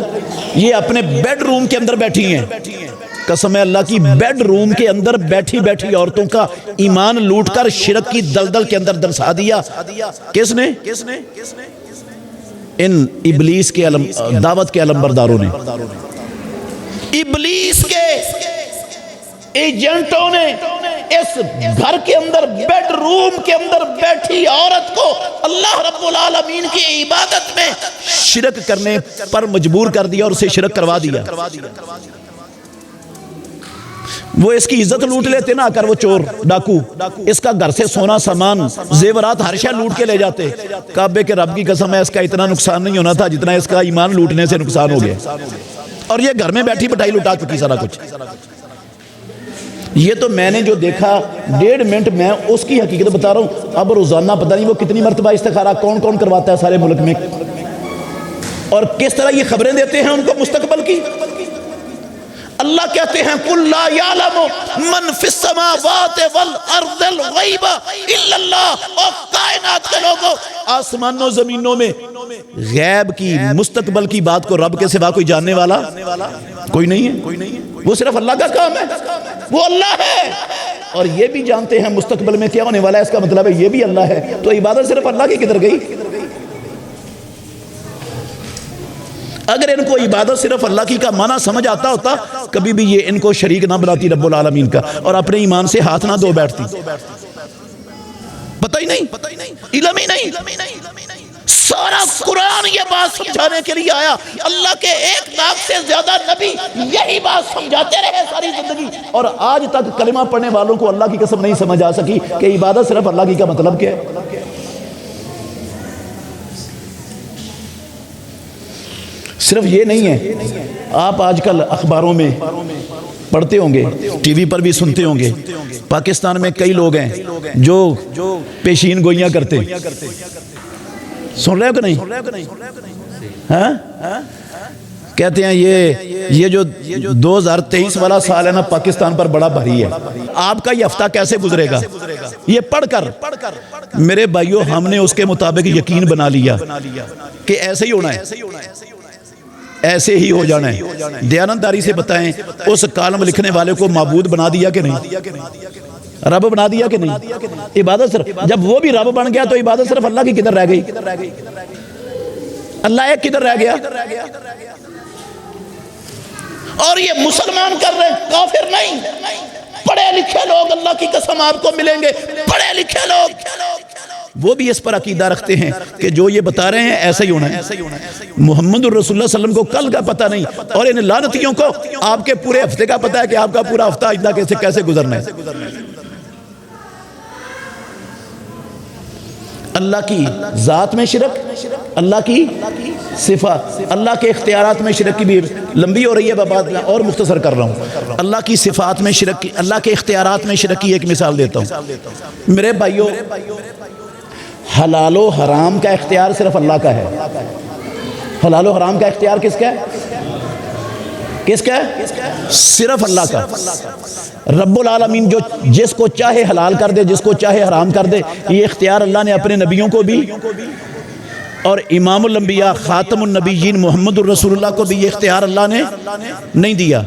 یہ اپنے بیڈ روم کے اندر بیٹھی ہیں، قسم اللہ کی بیڈ روم کے اندر بیٹھی بیٹھی عورتوں کا ایمان لوٹ کر شرک کی دلدل کے اندر دنسا دیا۔ کس نے؟ ان ابلیس کے دعوت کے علمبرداروں نے، ابلیس کے ایجنٹوں نے اس گھر کے اندر بیڈ روم کے اندر بیٹھی عورت کو اللہ رب العالمین کی عبادت میں شرک کرنے پر مجبور کر دیا اور اسے شرک کروا دیا۔ وہ اس کی عزت لوٹ لیتے نا، اگر وہ چور ڈاکو اس کا گھر سے سونا سامان زیورات ہر شے لوٹ کے لے جاتے، کعبے کے رب کی قسم ہے اس کا اتنا نقصان نہیں ہونا تھا جتنا اس کا ایمان لوٹنے سے نقصان ہو گیا، اور یہ گھر میں بیٹھی بٹائی لٹا چکی سارا کچھ۔ یہ تو میں نے جو دیکھا 1.5 منٹ میں اس کی حقیقت بتا رہا ہوں۔ اب روزانہ پتہ نہیں وہ کتنی مرتبہ استخارہ کون کون کرواتا ہے سارے ملک میں، اور کس طرح یہ خبریں دیتے ہیں ان کو مستقبل کی۔ اللہ کہتے ہیں قُلْ لَا يَعْلَمُ مَنْ فِي السَّمَاوَاتِ وَالْأَرْضِ الْغَيْبَ إِلَّا اللَّهُ، اور کائنات کے لوگوں آسمانوں زمینوں میں غیب کی مستقبل کی بات کو رب کے سوا کوئی جاننے والا کوئی نہیں ہے، وہ صرف اللہ کا کام ہے، وہ اللہ ہے۔ اور یہ بھی جانتے ہیں مستقبل میں کیا ہونے والا ہے، اس کا مطلب ہے یہ بھی اللہ ہے، تو عبادت صرف اللہ کی کدھر گئی؟ اگر ان کو عبادت صرف اللہ کی کا معنی سمجھ آتا ہوتا کبھی بھی یہ ان کو شریک نہ بناتی رب العالمین کا، اور اپنے ایمان سے ہاتھ نہ دھو بیٹھتی۔ پتہ ہی نہیں، علم ہی نہیں۔ سارا قرآن یہ بات سمجھانے کے لیے آیا، اللہ کے 1 لاکھ سے زیادہ نبی یہی بات سمجھاتے رہے ساری زندگی، اور آج تک کلمہ پڑھنے والوں کو اللہ کی قسم نہیں سمجھ آ سکی کہ عبادت صرف اللہ کی کا مطلب کیا ہے۔ صرف یہ نہیں ہے، آپ آج کل اخباروں میں پڑھتے ہوں گے، ٹی وی پر بھی سنتے ہوں گے، پاکستان میں کئی لوگ ہیں جو پیشین گوئیاں کرتے، سن رہے ہو کہ نہیں؟ ہاں کہتے ہیں یہ جو 2023 والا سال ہے نا پاکستان پر بڑا بھاری ہے، آپ کا یہ ہفتہ کیسے گزرے گا؟ یہ پڑھ کر میرے بھائیوں ہم نے اس کے مطابق یقین بنا لیا کہ ایسے ہی ہونا ہے، ایسے ہی ہو جانا ہے۔ دیانتداری سے بتائیں، اس کالم لکھنے والے کو معبود بنا دیا کہ نہیں؟ رب بنا دیا کہ نہیں؟ عبادت صرف، جب وہ بھی رب بن گیا تو عبادت صرف اللہ کی کدھر رہ گئی؟ اللہ ایک کدھر رہ گیا؟ اور یہ مسلمان کر رہے ہیں، کافر نہیں۔ پڑھے لکھے لوگ اللہ کی قسم آپ کو ملیں گے، پڑھے لکھے لوگ وہ بھی اس پر عقیدہ رکھتے ہیں کہ جو یہ بتا رہے ہیں ایسا ہی ہونا ہے۔ محمد الرسول اللہ صلی اللہ علیہ وسلم کو کل کا پتہ نہیں، اور ان لعنتیوں کو آپ کے پورے ہفتے کا پتہ ہے کہ آپ کا پورا ہفتہ اللہ کیسے گزرنا ہے۔ اللہ کی ذات میں شرک، اللہ کی صفات، اللہ کے اختیارات میں شرک کی بھی لمبی ہو رہی ہے بات، اور مختصر کر رہا ہوں۔ اللہ کی صفات میں شرک کی، اللہ کے اختیارات میں شرک کی ایک مثال دیتا ہوں۔ میرے بھائیوں، حلال و حرام کا اختیار صرف اللہ کا ہے۔ حلال و حرام کا اختیار کس کا ہے؟ کس کا ہے؟ صرف اللہ کا۔ رب العالمین جو جس کو چاہے حلال کر دے، جس کو چاہے حرام کر دے، یہ اختیار اللہ نے اپنے نبیوں کو بھی، اور امام الانبیاء خاتم النبیین محمد الرسول اللہ کو بھی یہ اختیار اللہ نے نہیں دیا۔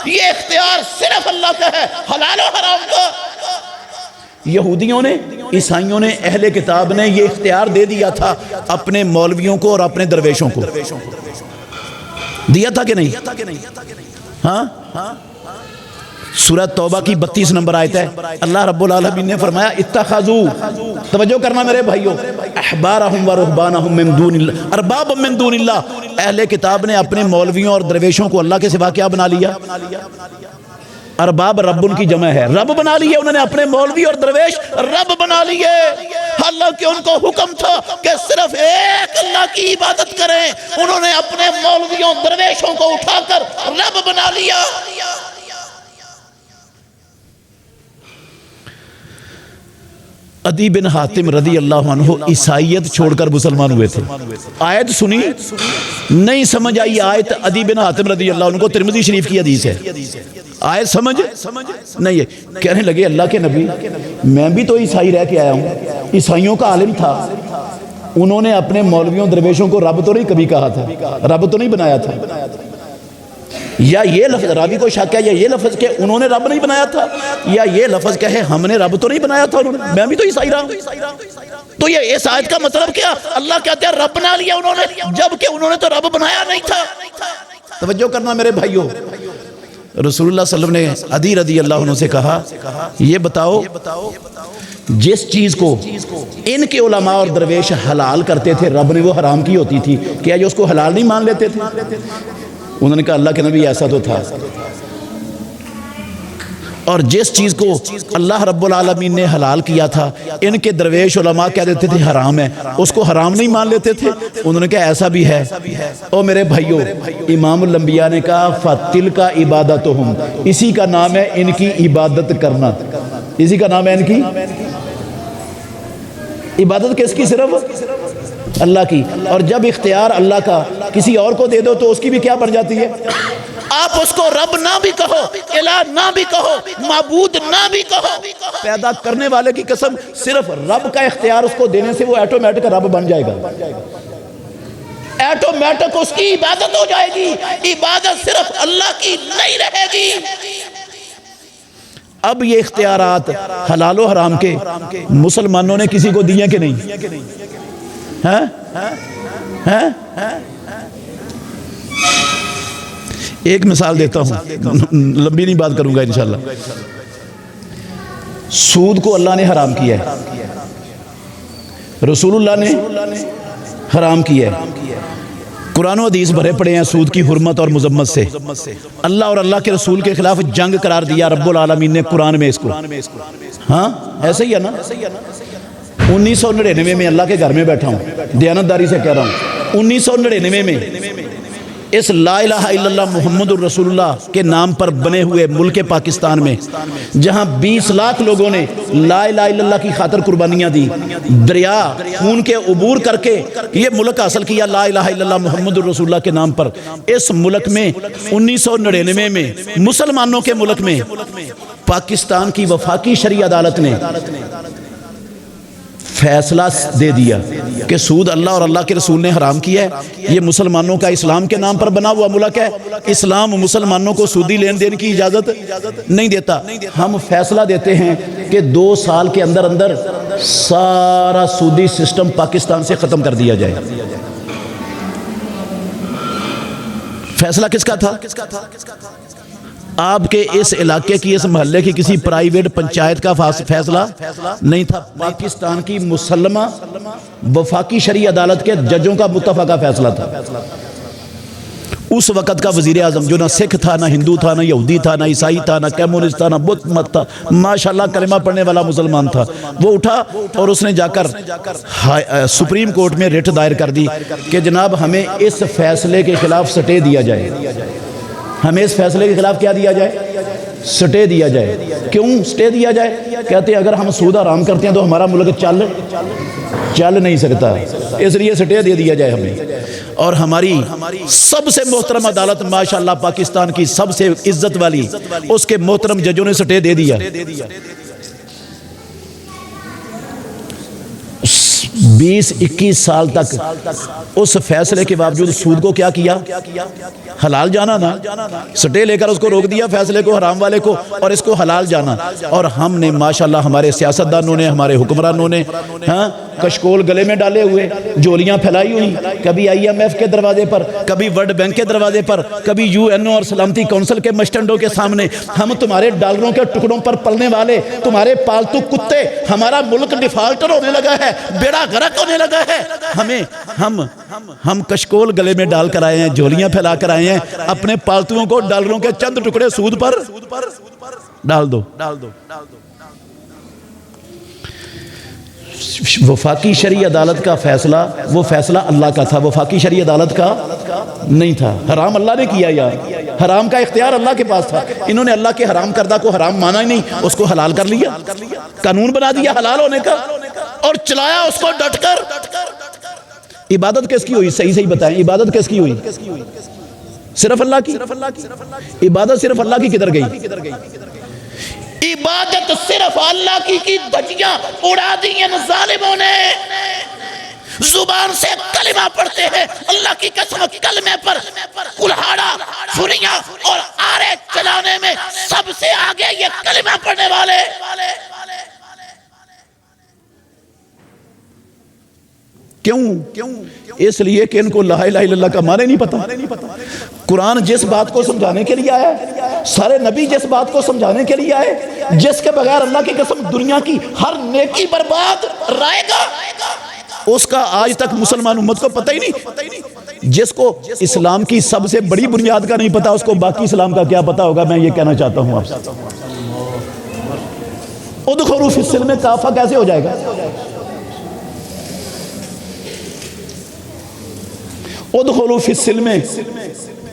یہ اختیار صرف اللہ کا ہے، حلال و حرام کا۔ یہودیوں نے، عیسائیوں نے، اہل کتاب نے یہ اختیار دے دیا تھا اپنے مولویوں کو اور اپنے درویشوں کو، دیا تھا کہ نہیں؟ ہاں، سورہ توبہ کی 32 نمبر آیت ہے، اللہ رب العالمین نے فرمایا اتخذوا، توجہ کرنا میرے بھائیوں، احبارہم و رہبانہم من دون اللہ، ارباب من دون اللہ، اہل کتاب نے اپنے مولویوں اور درویشوں کو اللہ کے سوا کیا بنا لیا؟ ارباب رب ان کی جمع ہے، رب بنا لیے انہوں نے، اپنے مولوی اور درویش رب بنا لیے، حالانکہ ان کو حکم تھا کہ صرف ایک اللہ کی عبادت کریں، انہوں نے اپنے مولویوں درویشوں کو اٹھا کر رب بنا لیا۔ عدی بن حاتم رضی اللہ عنہ عیسائیت چھوڑ کر مسلمان ہوئے تھے، آیت سنی نہیں سمجھ آئی، آیت عدی بن حاتم رضی اللہ عنہ کو ترمذی شریف کی حدیث ہے، آیت سمجھ نہیں ہے، کہنے لگے اللہ کے نبی میں بھی تو عیسائی رہ کے آیا ہوں، عیسائیوں کا عالم تھا، انہوں نے اپنے مولویوں درویشوں کو رب تو نہیں کبھی کہا تھا، رب تو نہیں بنایا تھا، یا یہ لفظ راوی کو شک ہے، یا یہ لفظ کہ انہوں نے رب نہیں بنایا تھا، یا یہ لفظ کہے ہم نے رب تو نہیں بنایا تھا، میں بھی تو عیسائی رہا ہوں۔ تو یہ اس آیت کا مطلب کیا؟ اللہ کہتے ہیں رب بنا لیا انہوں نے، جبکہ انہوں نے تو رب بنایا نہیں تھا۔ توجہ کرنا میرے بھائیوں، رسول اللہ صلی اللہ علیہ وسلم نے عدی رضی اللہ عنہ سے کہا یہ بتاؤ جس چیز کو ان کے علماء اور درویش حلال کرتے تھے رب نے وہ حرام کی ہوتی تھی، کیا یہ اس کو حلال نہیں مان لیتے تھے؟ انہوں نے کہا اللہ کے نبی ایسا تو تھا، اور جس چیز کو اللہ رب العالمین نے حلال کیا تھا ان کے درویش علماء کہہ دیتے تھے حرام ہے، اس کو حرام نہیں مان لیتے تھے، انہوں نے کہا ایسا بھی ہے۔ او میرے بھائیوں، امام الانبیاء نے کہا فَتِلْكَ عِبَادَتُهُمْ، اسی کا نام ہے ان کی عبادت کرنا، اسی کا نام ہے ان کی عبادت، کس کی؟ صرف اللہ کی۔ اور جب اختیار اللہ کا کسی اور کو دے دو تو اس کی بھی کیا بن جاتی ہے؟ آپ اس کو رب نہ بھی کہو، الہ نہ بھی کہو، معبود نہ بھی کہو، پیدا کرنے والے کی قسم صرف رب کا اختیار اس کو دینے سے وہ ایٹومیٹک رب بن جائے گا، ایٹومیٹک اس کی عبادت ہو جائے گی، عبادت صرف اللہ کی نہیں رہے گی۔ اب یہ اختیارات حلال و حرام کے مسلمانوں نے کسی کو دیے کہ نہیں؟ ہاں؟ ایک مثال دیتا ہوں، لمبی نہیں بات کروں گا انشاءاللہ۔ سود کو اللہ نے حرام کیا ہے، رسول اللہ نے حرام کیا ہے، قرآن و حدیث بھرے پڑے ہیں سود کی حرمت اور مذمت سے۔ اللہ اور اللہ کے رسول کے خلاف جنگ قرار دیا رب العالمین نے قرآن میں اس کو۔ ہاں ایسے ہی ہے نا؟ 1999 میں اللہ کے گھر میں بیٹھا ہوں، دیانتداری سے کہہ رہا ہوں، 1999 میں اس لا الہ الا اللہ محمد الرسول اللہ کے نام پر بنے ہوئے ملک پاکستان میں جہاں 20 لاکھ لوگوں نے لا الہ الا اللہ کی خاطر قربانیاں دی، دریا خون کے عبور کر کے یہ ملک حاصل کیا لا الہ الا اللہ محمد الرسول اللہ کے نام پر، اس ملک میں 1999 میں مسلمانوں کے ملک میں پاکستان کی وفاقی شرعی عدالت نے فیصلہ دے دیا کہ سود اللہ اور اللہ کے رسول نے حرام کیا ہے، یہ مسلمانوں کا اسلام کے نام پر بنا ہوا ملک ہے، اسلام مسلمانوں کو سودی لین دین کی اجازت نہیں دیتا۔ ہم فیصلہ دیتے ہیں کہ 2 سال کے اندر اندر سارا سودی سسٹم پاکستان سے ختم کر دیا جائے۔ فیصلہ کس کا تھا؟ آپ کے اس علاقے کی، اس محلے کی کسی پرائیویٹ پنچایت کا فیصلہ نہیں تھا، پاکستان کی مسلمہ وفاقی شرعی عدالت کے ججوں کا متفقہ فیصلہ تھا۔ اس وقت کا وزیر اعظم جو نہ سکھ تھا، نہ ہندو تھا، نہ یہودی تھا، نہ عیسائی تھا، نہ کمیونسٹ تھا، نہ بدھ مت تھا، ماشاءاللہ کلمہ پڑھنے والا مسلمان تھا، وہ اٹھا اور اس نے جا کر سپریم کورٹ میں ریٹ دائر کر دی کہ جناب ہمیں اس فیصلے کے خلاف سٹے دیا جائے، ہمیں اس فیصلے کے خلاف کیا دیا جائے؟ سٹے دیا جائے۔ کیوں سٹے دیا جائے؟ کہتے ہیں اگر ہم سود حرام کرتے ہیں تو ہمارا ملک چل نہیں سکتا، اس لیے سٹے دے دیا جائے ہمیں۔ اور ہماری سب سے محترم عدالت ماشاءاللہ پاکستان کی سب سے عزت والی، اس کے محترم ججوں نے سٹے دے دیا۔ 20-21 سال تک اس فیصلے کے باوجود سود کو کیا کیا؟ حلال جانا نا، سٹے لے کر اس کو روک دیا فیصلے کو، حرام والے کو، اور اس کو حلال جانا۔ اور ہم نے ماشاءاللہ ہمارے سیاستدانوں نے، ہمارے حکمرانوں نے کشکول گلے میں ڈالے ہوئے، جولیاں پھیلائی ہوئی، کبھی IMF کے دروازے پر، کبھی ورلڈ بینک کے دروازے پر، کبھی UNO اور سلامتی کونسل کے مسٹنڈوں کے سامنے، ہم تمہارے ڈالروں کے ٹکڑوں پر پلنے والے تمہارے پالتو کتے، ہمارا ملک ڈیفالٹر ہونے لگا ہے، بیڑا غرق ہونے لگا ہے، ہم کشکول گلے میں ڈال کر آئے ہیں، جولیاں پھیلا کر آئے ہیں، اپنے پالتوؤں کو ڈالروں کے چند ٹکڑے سود پر ڈال دو۔ وفاقی شرعی عدالت کا فیصلہ، وہ فیصلہ اللہ کا تھا، وفاقی شرعی عدالت کا نہیں تھا۔ حرام اللہ نے کیا یار، حرام کا اختیار اللہ کے پاس تھا، انہوں نے اللہ کے حرام کردہ کو حرام مانا ہی نہیں، اس کو حلال کر لیا، قانون بنا دیا حلال ہونے کا، اور چلایا اس کو ڈٹ کر۔ عبادت کس کی ہوئی؟ صحیح بتائیں، عبادت کس کی ہوئی؟ صرف اللہ کی؟ عبادت صرف اللہ کی کدھر گئی؟ عبادت صرف اللہ کی دھجیاں اڑا دی ان ظالموں نے۔ زبان سے کلمہ پڑھتے ہیں، اللہ کی قسم کلمے پر کلہاڑا، چھریاں اور آرے چلانے میں سب سے آگے یہ کلمہ پڑھنے والے۔ کیوں؟ اس لیے کہ ان کو لا الہ الا اللہ کا معنی نہیں پتا۔ قرآن جس بات کو سمجھانے کے لیے آیا ہے، سارے نبی جس بات کو سمجھانے کے لیے آئے، جس کے بغیر اللہ کی قسم دنیا کی ہر نیکی برباد رائے گا، اس کا آج تک مسلمان امت کو پتہ ہی نہیں۔ جس کو اسلام کی سب سے بڑی بنیاد کا نہیں پتا، اس کو باقی اسلام کا کیا پتا ہوگا؟ میں یہ کہنا چاہتا ہوں آپ سے۔ ادخلوا فی السلم کافہ کیسے ہو جائے گا؟ ادخلوا فی السلم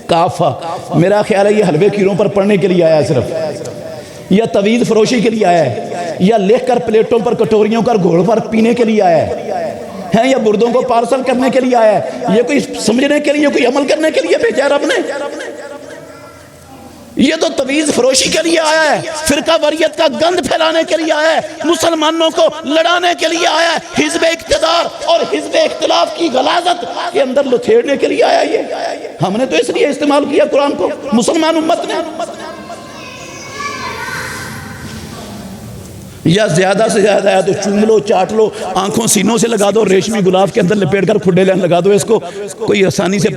کافہ، میرا خیال ہے یہ حلوے کھیروں پر پڑھنے کے لیے آیا ہے صرف، یا توید فروشی کے لیے آیا ہے، یا لکھ کر پلیٹوں پر کٹوریوں پر گھوڑ پر پینے کے لیے آیا ہے، یا بردوں کو پارسل کرنے کے لیے آیا ہے، یہ کوئی سمجھنے کے لیے، کوئی عمل کرنے کے لیے بھیجا رب نے؟ یہ تو تویز فروشی کے لیے آیا ہے، فرقہ واریت کا گند پھیلانے کے لیے آیا ہے، مسلمانوں کو لڑانے کے لیے آیا ہے، حزب اقتدار اور حزب اختلاف کی غلاظت کے اندر لتھیڑنے کے لیے آیا ہے۔ یہ ہم نے تو اس لیے استعمال کیا قرآن کو، مسلمان امت نے۔ یا زیادہ سے زیادہ ہے تو چوم لو، چاٹ لو، آنکھوں سینوں سے لگا دو، ریشمی گلاب کے اندر لپیٹ کر کھڈے لگا دو اس کو، کوئی آسانی سے۔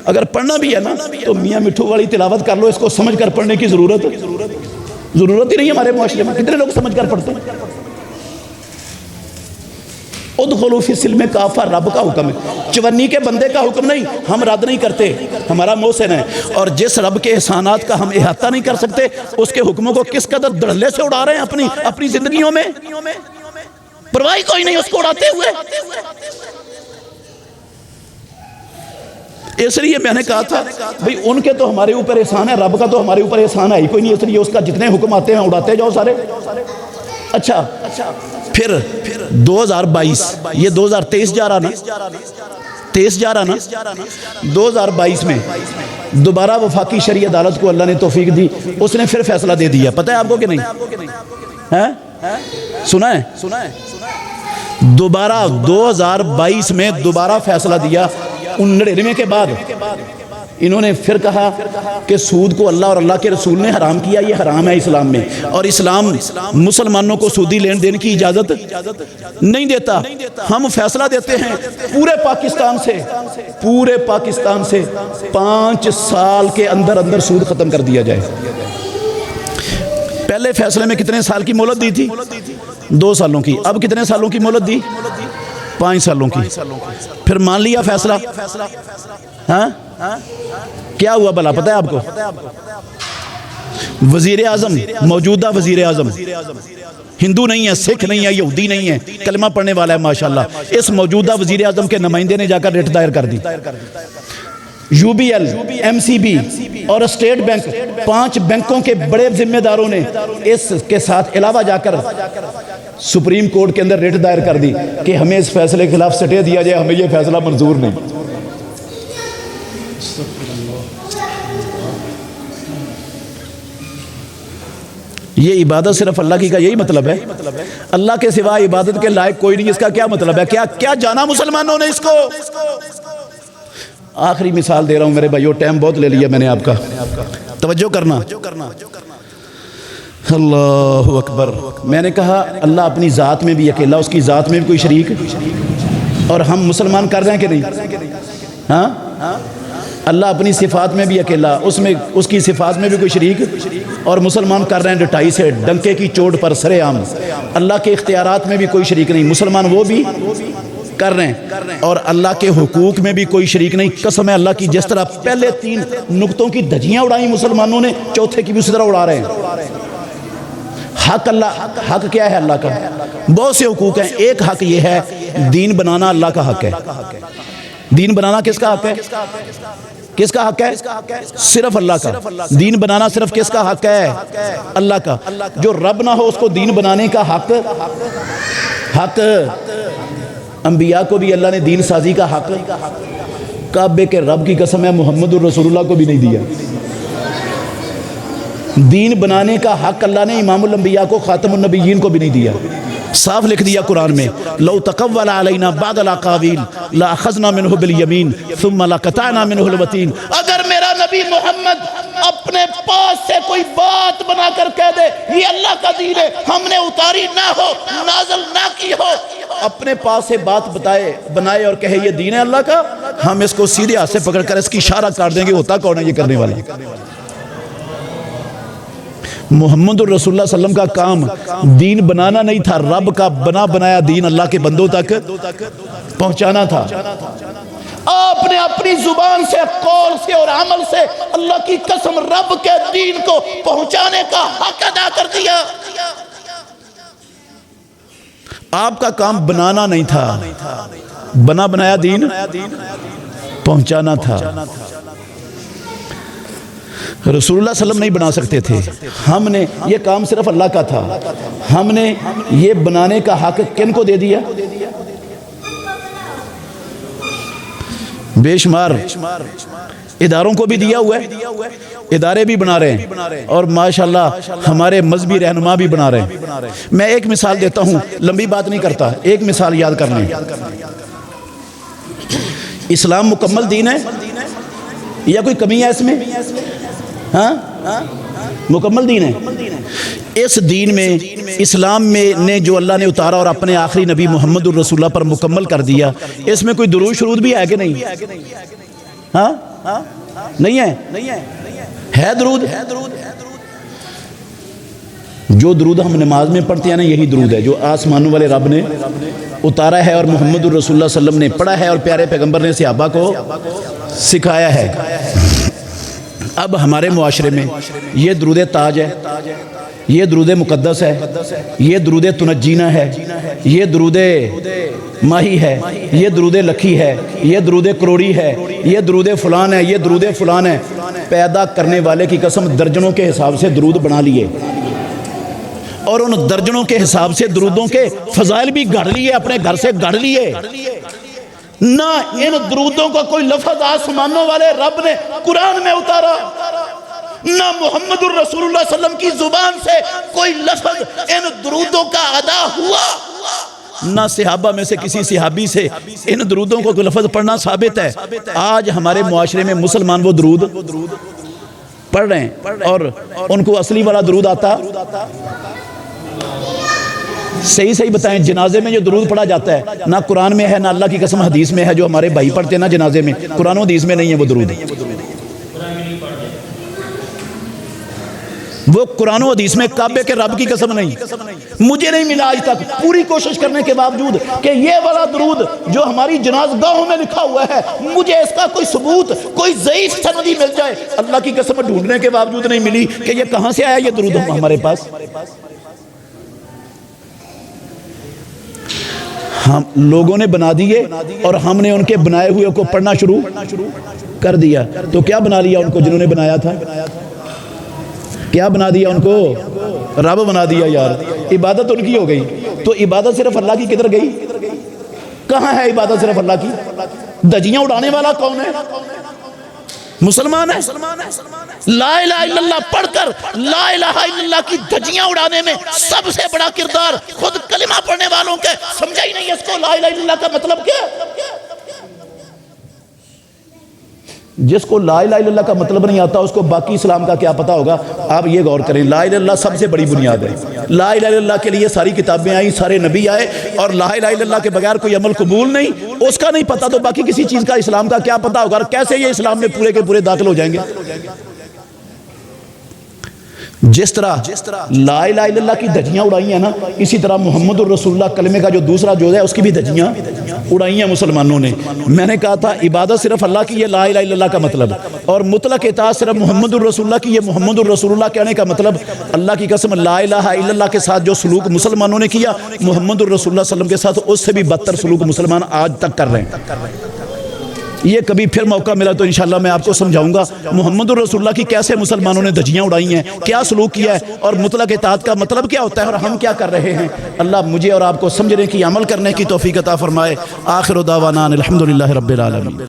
اگر پڑھنا بھی ہے نا تو میاں مٹھو والی تلاوت کر لو، اس کو سمجھ کر پڑھنے کی ضرورت ہی نہیں ہے۔ ہمارے معاشرے میں کتنے لوگ سمجھ کر پڑھتے ہیں؟ ادخلوا فی السلم کافہ رب کا حکم ہے، چونی کے بندے کا حکم نہیں۔ ہم رد نہیں کرتے، ہمارا محسن ہے، اور جس رب کے احسانات کا ہم احاطہ نہیں کر سکتے اس کے حکموں کو کس قدر دھڑلے سے اڑا رہے ہیں اپنی زندگیوں میں، پرواہ کوئی نہیں اس کو اڑاتے ہوئے۔ اس لیے میں نے کہا تھا بھئی ان کے تو ہمارے اوپر احسان ہے، رب کا تو ہمارے اوپر احسان ہے ہی کوئی نہیں، اس لیے اس کا جتنے حکم آتے ہیں اڑاتے جاؤ سارے۔ اچھا پھر 2022، یہ 2023 جا رہا نا، 23 جا رہا نا، 2022 میں دوبارہ وفاقی شرعی عدالت کو اللہ نے توفیق دی، اس نے پھر فیصلہ دے دیا۔ پتہ ہے آپ کو کہ نہیں؟ سنا ہے؟ دوبارہ 2022 میں دوبارہ فیصلہ دیا۔ 99 کے بعد انہوں نے پھر کہا کہ سود کو اللہ اور اللہ کے رسول نے حرام کیا، یہ حرام ہے اسلام میں، اور اسلام مسلمانوں کو سودی لین دین کی اجازت نہیں دیتا۔ ہم فیصلہ دیتے ہیں پورے پاکستان سے 5 سال کے اندر سود ختم کر دیا جائے۔ پہلے فیصلے میں کتنے سال کی مہلت دی تھی؟ 2 سالوں کی۔ اب کتنے سالوں کی مہلت دی؟ 5 سالوں کی۔ پھر مان لیا فیصلہ؟ ہاں کیا ہوا بھلا پتہ ہے آپ کو؟ وزیر اعظم، موجودہ وزیر اعظم ہندو نہیں ہے، سکھ نہیں ہے، یہودی نہیں ہے، کلمہ پڑھنے والا ہے ماشاءاللہ۔ اس موجودہ وزیر اعظم کے نمائندے نے جا کر ریٹ دائر کر دی۔ U B L, M C B اور اسٹیٹ بینک، 5 بینکوں کے بڑے ذمہ داروں نے اس کے ساتھ علاوہ جا کر سپریم کورٹ کے اندر ریٹ دائر کر دی کہ ہمیں اس فیصلے کے خلاف سٹے دیا جائے، ہمیں یہ فیصلہ منظور نہیں۔ یہ عبادت صرف اللہ کی کا یہی مطلب ہے؟ اللہ کے سوا عبادت کے لائق کوئی نہیں، اس کا کیا مطلب ہے؟ کیا جانا مسلمانوں نے اس کو؟ آخری مثال دے رہا ہوں میرے بھائیو، ٹائم بہت لے لیا میں نے آپ کا، توجہ کرنا۔ اللہ اکبر۔ میں نے کہا اللہ اپنی ذات میں بھی اکیلا، اس کی ذات میں بھی کوئی شریک، اور ہم مسلمان کر رہے ہیں کہ نہیں؟ ہاں اللہ اپنی صفات میں بھی اکیلا، اس کی صفات میں بھی کوئی شریک، اور مسلمان کر رہے ہیں ڈٹائی سے، ڈنکے کی چوٹ پر سرے عام۔ اللہ کے اختیارات میں بھی کوئی شریک نہیں، مسلمان وہ بھی کر رہے ہیں، اور اللہ کے حقوق میں بھی کوئی شریک نہیں۔ قسم ہے اللہ کی، جس طرح پہلے 3 نقطوں کی دھجیاں اڑائیں مسلمانوں نے، چوتھے کی بھی اسی طرح اڑا رہے ہیں۔ حق کیا ہے اللہ کا؟ بہت سے حقوق ہیں، ایک حق یہ ہے دین بنانا اللہ کا حق ہے۔ دین بنانا کس کا حق ہے؟ کس کا حق ہے؟ صرف اللہ کا۔ دین بنانا صرف کس کا حق ہے؟ اللہ کا۔ جو رب نہ ہو اس کو دین بنانے کا حق انبیاء کو بھی اللہ نے دین سازی کا حق، کعبے کے رب کی قسم ہے محمد الرسول اللہ کو بھی نہیں دیا۔ دین بنانے کا حق اللہ نے امام الانبیاء کو، خاتم النبیین کو بھی نہیں دیا۔ صاف لکھ دیا قرآن میں، لو تقول علینا بعض الاقاویل لاخذنا منہ بالیمین ثم لقطعنا منہ الوتین۔ اگر میرا نبی محمد اپنے پاس سے کوئی بات بنا کر کہہ دے یہ اللہ کا دین ہے، ہم نے اتاری نہ ہو، نازل نہ کی ہو، اپنے پاس سے بات بنائے اور کہے یہ دین ہے اللہ کا، ہم اس کو سیدھے ہاتھ سے پکڑ کر اس کی اشارہ کر دیں گے ہوتا کون ہے یہ کرنے والا۔ محمد الرسول اللہ صلی اللہ علیہ وسلم کا کام دین بنانا نہیں تھا، رب کا بنایا دین اللہ کے بندوں تک پہنچانا تھا۔ آپ نے اپنی زبان سے، قول سے اور عمل سے اللہ کی قسم رب کے دین کو پہنچانے کا حق ادا کر دیا۔ آپ کا کام بنانا نہیں تھا، بنایا دین پہنچانا تھا۔ رسول اللہ صلی اللہ علیہ وسلم نہیں بنا سکتے تھے، ہم نے یہ کام صرف اللہ کا تھا، ہم نے یہ بنانے کا حق کن کو دے دیا؟ بے شمار اداروں کو بھی دیا ہوا ہے، ادارے بھی بنا رہے ہیں، اور ماشاءاللہ ہمارے مذہبی رہنما بھی بنا رہے ہیں۔ میں ایک مثال دیتا ہوں، لمبی بات نہیں کرتا، ایک مثال یاد کر لیں۔ اسلام مکمل دین ہے یا کوئی کمی ہے اس میں؟ ہاں مکمل دین ہے۔ اس دین میں اسلام میں نے جو اللہ نے اتارا اور اپنے آخری نبی محمد الرسول اللہ پر مکمل کر دیا، اس میں کوئی درود شروع بھی ہے کہ نہیں؟ ہاں نہیں ہے درود؟ جو درود ہم نماز میں پڑھتے ہیں نا، یہی درود ہے جو آسمانوں والے رب نے اتارا ہے اور محمد الرسول اللہ صلی اللہ علیہ وسلم نے پڑھا ہے اور پیارے پیغمبر نے صحابہ کو سکھایا ہے۔ اب ہمارے معاشرے میں یہ درود تاج ہے، یہ درود مقدس ہے، یہ درود تنجینا ہے، یہ درود ماہی ہے، یہ درود لکھی ہے، یہ درود کروڑی ہے، یہ درود فلان ہے، یہ درود فلان ہے۔ پیدا کرنے والے کی قسم درجنوں کے حساب سے درود بنا لیے اور ان درجنوں کے حساب سے درودوں کے فضائل بھی گھڑ لیے، اپنے گھر سے گھڑ لیے۔ نہ ان درودوں کا کوئی لفظ آسمانوں والے رب نے قرآن میں اتارا، نہ محمد الرسول اللہ صلی اللہ علیہ وسلم کی زبان سے کوئی لفظ ان درودوں کا ادا ہوا، نہ صحابہ میں سے کسی صحابی سے ان درودوں کو کوئی لفظ پڑھنا ثابت ہے۔ آج ہمارے معاشرے میں مسلمان وہ درود پڑھ رہے ہیں اور ان کو اصلی والا درود آتا۔ صحیح بتائیں، جنازے میں جو درود پڑھا جاتا ہے نہ قرآن میں ہے، نہ اللہ کی قسم حدیث میں ہے، جو ہمارے بھائی پڑھتے ہیں نا جنازے میں، قرآن و حدیث میں نہیں ہے وہ درود۔ وہ قرآن و حدیث میں کعبے کے رب کی قسم نہیں، مجھے نہیں ملا آج تک، پوری کوشش کرنے کے باوجود کہ یہ والا درود جو ہماری جناز گاہوں میں لکھا ہوا ہے، مجھے اس کا کوئی ثبوت، کوئی ضعیف سندی مل جائے، اللہ کی قسم ڈھونڈنے کے باوجود نہیں ملی کہ یہ کہاں سے آیا یہ درود ہمارے پاس۔ ہم لوگوں نے بنا دیے اور ہم نے ان کے بنائے ہوئے کو پڑھنا شروع کر دیا۔ تو کیا بنا لیا ان کو جنہوں نے بنایا تھا؟ کیا بنا دیا ان کو؟ رب بنا دیا یار۔ عبادت ان کی ہو گئی، تو عبادت صرف اللہ کی کدھر گئی؟ کہاں ہے عبادت صرف اللہ کی؟ دجیاں اڑانے والا کون ہے؟ مسلمان ہے۔ لا الہ الا اللہ پڑھ کر لا الہ الا اللہ کی دھجیاں اڑانے میں سب سے بڑا کردار خود کلمہ پڑھنے والوں کے۔ سمجھا ہی نہیں اس کو لا الہ الا اللہ کا مطلب کیا؟ جس کو لا الہ الا اللہ کا مطلب نہیں آتا اس کو باقی اسلام کا کیا پتا ہوگا؟ آپ یہ غور کریں، لا الہ الا اللہ سب سے بڑی بنیاد ہے۔ لا الہ الا اللہ کے لیے ساری کتابیں آئیں، سارے نبی آئے، اور لا الہ الا اللہ کے بغیر کوئی عمل قبول نہیں۔ اس کا نہیں پتا تو باقی کسی چیز کا اسلام کا کیا پتا ہوگا؟ اور کیسے یہ اسلام میں پورے کے پورے داخل ہو جائیں گے؟ جس طرح لا الہ الا اللہ کی دھجیاں اڑائی ہیں نا، اسی طرح محمد الرسول اللہ کلمے کا جو دوسرا جو ہے اس کی بھی دھجیاں اڑائی ہیں مسلمانوں نے۔ میں نے کہا تھا عبادت صرف اللہ کی، یہ لا الہ الا اللہ کا مطلب، اور مطلق اطاعت صرف محمد الرسول اللہ کی، یہ محمد الرسول اللہ کہنے کا مطلب۔ اللہ کی قسم لا الہ الا اللہ کے ساتھ جو سلوک مسلمانوں نے کیا، محمد الرسول اللہ صلی اللہ علیہ وسلم کے ساتھ اس سے بھی بدتر سلوک مسلمان آج تک کر رہے ہیں۔ یہ کبھی پھر موقع ملا تو انشاءاللہ میں آپ کو سمجھاؤں گا محمد الرسول اللہ کی کیسے مسلمانوں نے دھجیاں اڑائی ہیں، کیا سلوک کیا ہے، اور مطلق اطاعت کا مطلب کیا ہوتا ہے، اور ہم کیا کر رہے ہیں۔ اللہ مجھے اور آپ کو سمجھنے کی، عمل کرنے کی توفیق عطا فرمائے۔ آخر دعوانا الحمدللہ رب العالمین۔